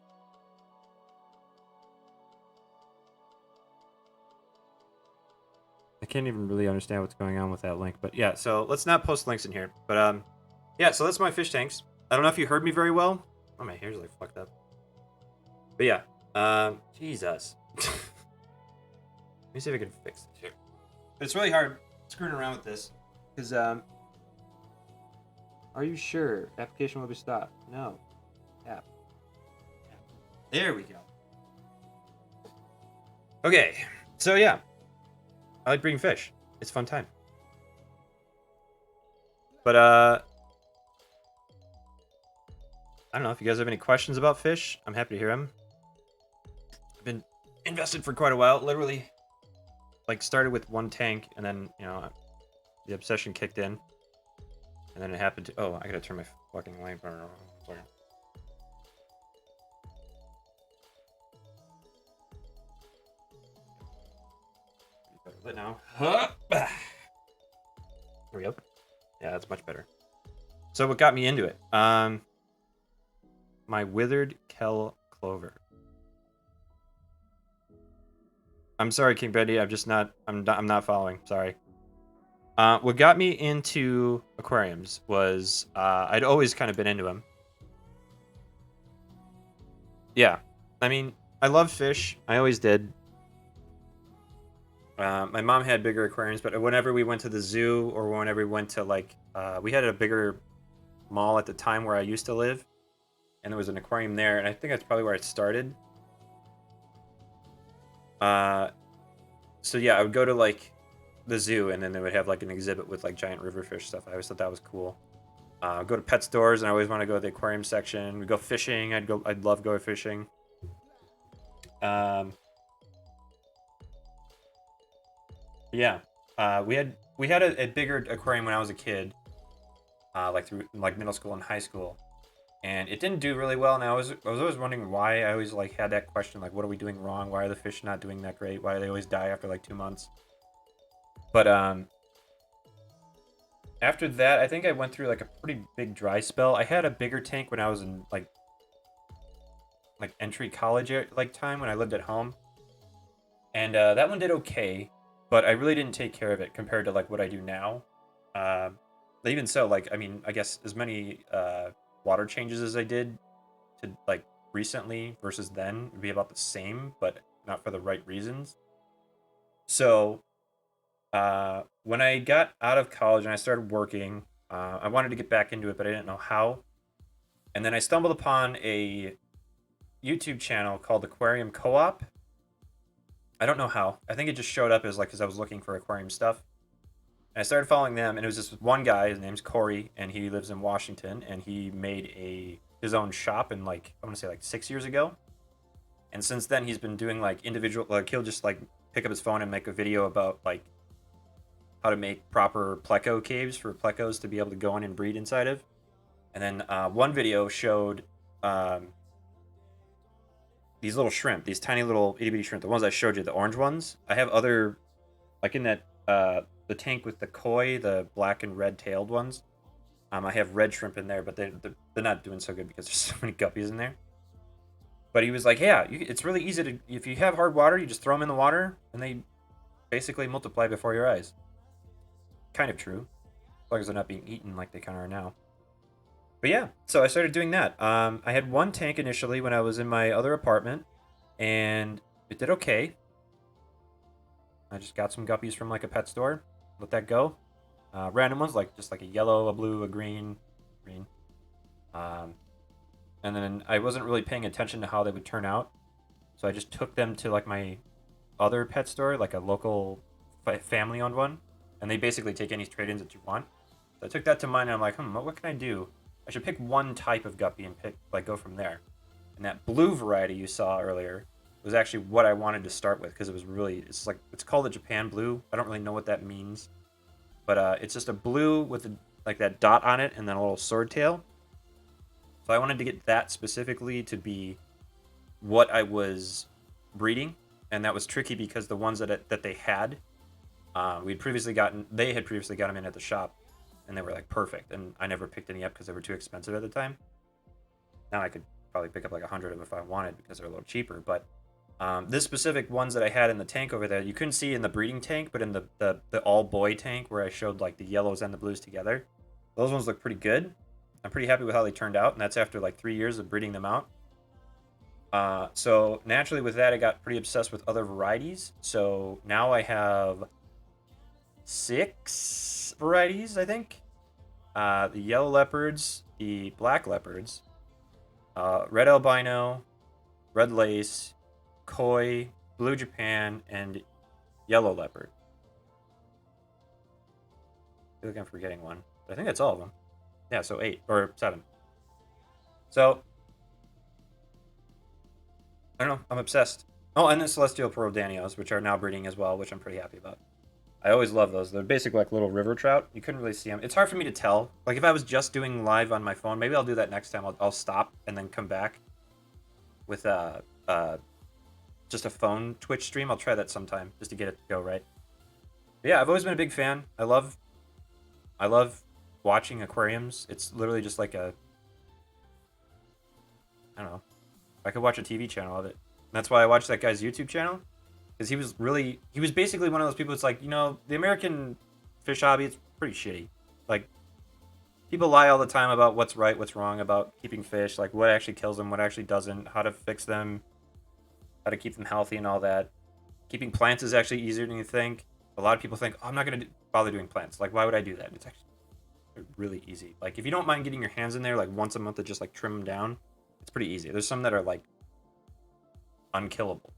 I can't even really understand what's going on with that link, but yeah, so let's not post links in here. But yeah, so that's my fish tanks. I don't know if you heard me very well. Oh, my hair's like fucked up. But yeah, Jesus. Let me see if I can fix this here. But it's really hard screwing around with this because are you sure application will be stopped? No. App. There we go. Okay, so yeah, I like bringing fish. It's a fun time. But I don't know if you guys have any questions about fish. I'm happy to hear them. I've been invested for quite a while. Literally, like started with one tank, and then the obsession kicked in, and then it happened to. Oh, I gotta turn my fucking lamp on. Sorry. Lit now. There we go. Yeah, that's much better. So what got me into it? My withered kell clover. I'm sorry, King Betty. I'm not following. Sorry. What got me into aquariums was I'd always kind of been into them. Yeah, I mean, I love fish. I always did. My mom had bigger aquariums, but whenever we went to the zoo or whenever we went to we had a bigger mall at the time where I used to live, and there was an aquarium there, and I think that's probably where it started. So yeah, I would go to the zoo, and then they would have like an exhibit with like giant river fish stuff. I always thought that was cool. Go to pet stores, and I always want to go to the aquarium section. We go fishing. I'd love going fishing. Yeah. We had a bigger aquarium when I was a kid, through middle school and high school, and it didn't do really well. And I was always wondering why. I always had that question, like, what are we doing wrong? Why are the fish not doing that great? Why do they always die after like 2 months? But after that, I think I went through like a pretty big dry spell. I had a bigger tank when I was in like entry college time when I lived at home, and that one did okay, but I really didn't take care of it compared to like what I do now. But even so, I mean, I guess as many water changes as I did to recently versus then would be about the same, but not for the right reasons. So when I got out of college and I started working, I wanted to get back into it, but I didn't know how. And then I stumbled upon a YouTube channel called Aquarium Co-op. I don't know how. I think it just showed up as because I was looking for aquarium stuff. And I started following them, and it was just one guy. His name's Corey, and he lives in Washington, and he made his own shop in I want to say 6 years ago. And since then, he's been doing individual he'll just pick up his phone and make a video about how to make proper pleco caves for plecos to be able to go in and breed inside of. And then one video showed these little shrimp, these tiny little itty bitty shrimp, the ones I showed you, the orange ones. I have other in that the tank with the koi, the black and red tailed ones. I have red shrimp in there, but they're not doing so good because there's so many guppies in there. But he was like, yeah, it's really easy to, if you have hard water, you just throw them in the water, and they basically multiply before your eyes. Kind of true, as long as they're not being eaten like they kind of are now. But yeah, so I started doing that. I had one tank initially when I was in my other apartment, and it did okay. I just got some guppies from a pet store, let that go. Random ones, just a yellow, a blue, a green. And then I wasn't really paying attention to how they would turn out, so I just took them to my other pet store, a local family-owned one, and they basically take any trade-ins that you want. So I took that to mine, and I'm like, what can I do I should pick one type of guppy and go from there. And that blue variety you saw earlier was actually what I wanted to start with because it was really, it's called a Japan blue. I don't really know what that means, but it's just a blue with like that dot on it and then a little sword tail. So I wanted to get that specifically to be what I was breeding, and that was tricky because the ones that they had, they had previously got them in at the shop, and they were like perfect, and I never picked any up because they were too expensive at the time. Now I could probably pick up like 100 of them if I wanted because they're a little cheaper, but this specific ones that I had in the tank over there, you couldn't see in the breeding tank, but in the all boy tank where I showed like the yellows and the blues together, those ones look pretty good. I'm pretty happy with how they turned out, and that's after like 3 years of breeding them out. So naturally with that, I got pretty obsessed with other varieties. So now I have 6 varieties, I think. The yellow leopards, the black leopards, red albino, red lace, koi, blue Japan, and yellow leopard. I feel like I'm forgetting one, but I think that's all of them. Yeah, so 8 or 7. So I don't know. I'm obsessed. Oh, and the Celestial Pearl Danios, which are now breeding as well, which I'm pretty happy about. I always love those. They're basically like little river trout. You couldn't really see them. It's hard for me to tell. Like if I was just doing live on my phone, maybe I'll do that next time. I'll stop and then come back with just a phone Twitch stream. I'll try that sometime just to get it to go right. But yeah, I've always been a big fan. I love watching aquariums. It's literally just like I don't know. I could watch a TV channel of it. And that's why I watched that guy's YouTube channel. Because he was basically one of those people that's like, the American fish hobby is pretty shitty. Like, people lie all the time about what's right, what's wrong about keeping fish, like what actually kills them, what actually doesn't, how to fix them, how to keep them healthy and all that. Keeping plants is actually easier than you think. A lot of people think, oh, I'm not going to bother doing plants. Like, why would I do that? It's actually really easy. Like, if you don't mind getting your hands in there, like, once a month to just, like, trim them down, it's pretty easy. There's some that are, like, unkillable.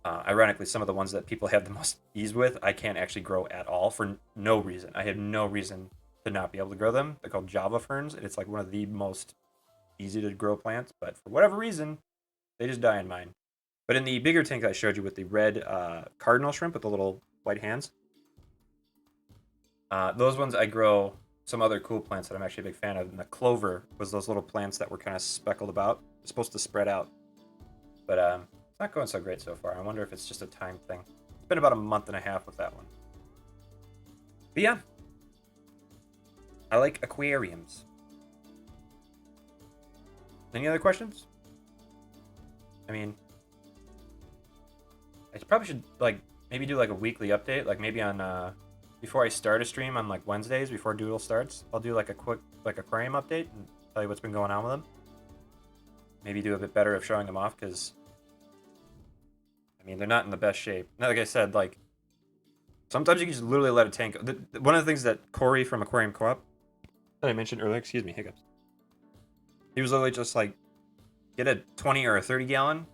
Ironically, some of the ones that people have the most ease with, I can't actually grow at all for no reason. I have no reason to not be able to grow them. They're called Java ferns, and it's like one of the most easy to grow plants, but for whatever reason, they just die in mine. But in the bigger tank I showed you with the red cardinal shrimp with the little white hands, those ones I grow some other cool plants that I'm actually a big fan of. And the clover was those little plants that were kind of speckled about. It's supposed to spread out. But it's not going so great so far. I wonder if it's just a time thing. It's been about a month and a half with that one. But yeah. I like aquariums. Any other questions? I mean, I probably should, like, maybe do, like, a weekly update. Like, maybe on, before I start a stream on, like, Wednesdays, before Doodle starts, I'll do, like, a quick, like, aquarium update and tell you what's been going on with them. Maybe do a bit better of showing them off, because, I mean, they're not in the best shape. Now, like I said, like, sometimes you can just literally let a tank... One of the things that Corey from Aquarium Co-op that I mentioned earlier, excuse me, hiccups. He was literally just like, get a 20 or a 30 gallon,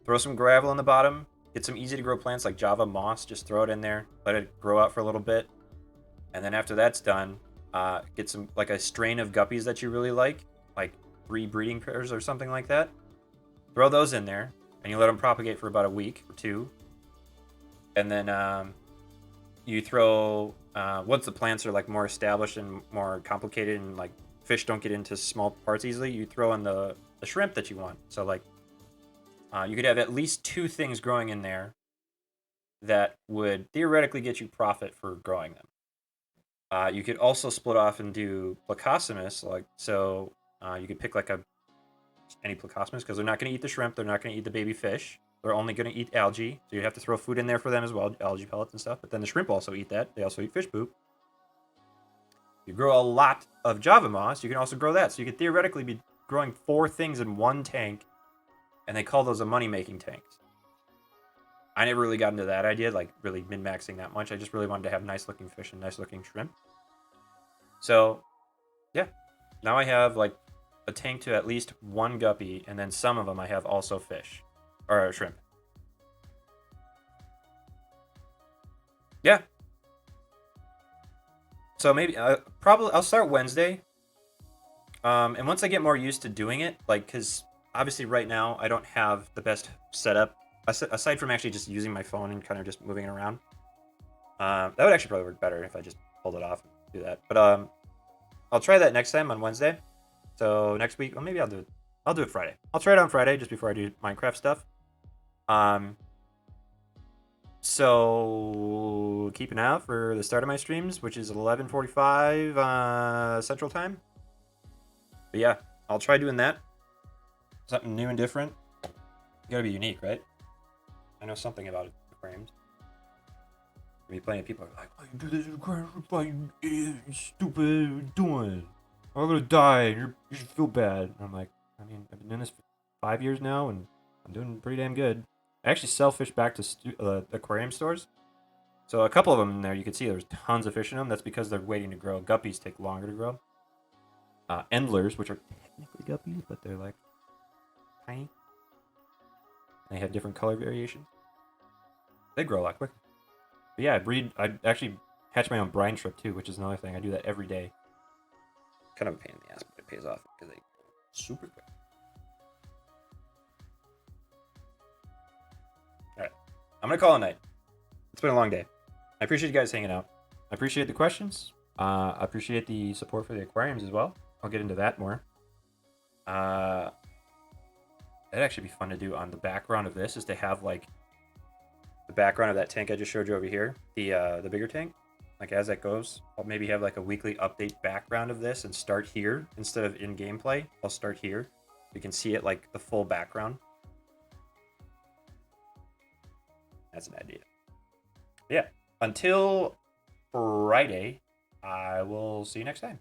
throw some gravel in the bottom, get some easy to grow plants like Java moss, just throw it in there, let it grow out for a little bit. And then after that's done, get some, like a strain of guppies that you really like 3 breeding pairs or something like that. Throw those in there, and you let them propagate for about a week or 2. And then you throw, once the plants are like more established and more complicated and like fish don't get into small parts easily, you throw in the shrimp that you want. So like you could have at least 2 things growing in there that would theoretically get you profit for growing them. You could also split off and do Plecostomus, like so you could pick like any Plecostomus because they're not going to eat the shrimp, they're not going to eat the baby fish. They're only going to eat algae, so you have to throw food in there for them as well, algae pellets and stuff. But then the shrimp also eat that. They also eat fish poop. You grow a lot of Java moss, you can also grow that. So you could theoretically be growing 4 things in one tank, and they call those a money-making tanks. I never really got into that idea, like really min-maxing that much. I just really wanted to have nice-looking fish and nice-looking shrimp. So, yeah. Now I have like a tank to at least 1 guppy, and then some of them I have also fish. Or shrimp. Yeah. So maybe, I'll start Wednesday. And once I get more used to doing it, like, because obviously right now I don't have the best setup, aside from actually just using my phone and kind of just moving it around. That would actually probably work better if I just pulled it off and do that. But I'll try that next time on Wednesday. So next week, well, maybe I'll do it. I'll do it Friday. I'll try it on Friday just before I do Minecraft stuff. Um, so keep an eye out for the start of my streams, which is 11:45 Central Time. But yeah, I'll try doing that. Something new and different. You gotta be unique, right? I know something about aquariums. Be plenty of people are like, "Why you do this aquarium? Why you stupid? What are you doing? I'm gonna die, and you should feel bad." And I'm like, I mean, I've been doing this for 5 years now, and I'm doing pretty damn good. I actually sell fish back to aquarium stores. So a couple of them in there, you can see there's tons of fish in them. That's because they're waiting to grow. Guppies take longer to grow. Endlers, which are technically guppies, but they're like tiny. They have different color variations. They grow a lot quicker. But yeah, I actually hatch my own brine shrimp too, which is another thing. I do that every day. Kind of a pain in the ass, but it pays off because they grow super quick. All right, I'm gonna call it a night. It's been a long day. I appreciate you guys hanging out. I appreciate the questions. I appreciate the support for the aquariums as well. I'll get into that more. That'd actually be fun to do on the background of this, is to have like the background of that tank I just showed you over here, the bigger tank. Like as that goes, I'll maybe have like a weekly update background of this and start here instead of in gameplay. I'll start here. You can see it like the full background. That's an idea. Yeah. Until Friday, I will see you next time.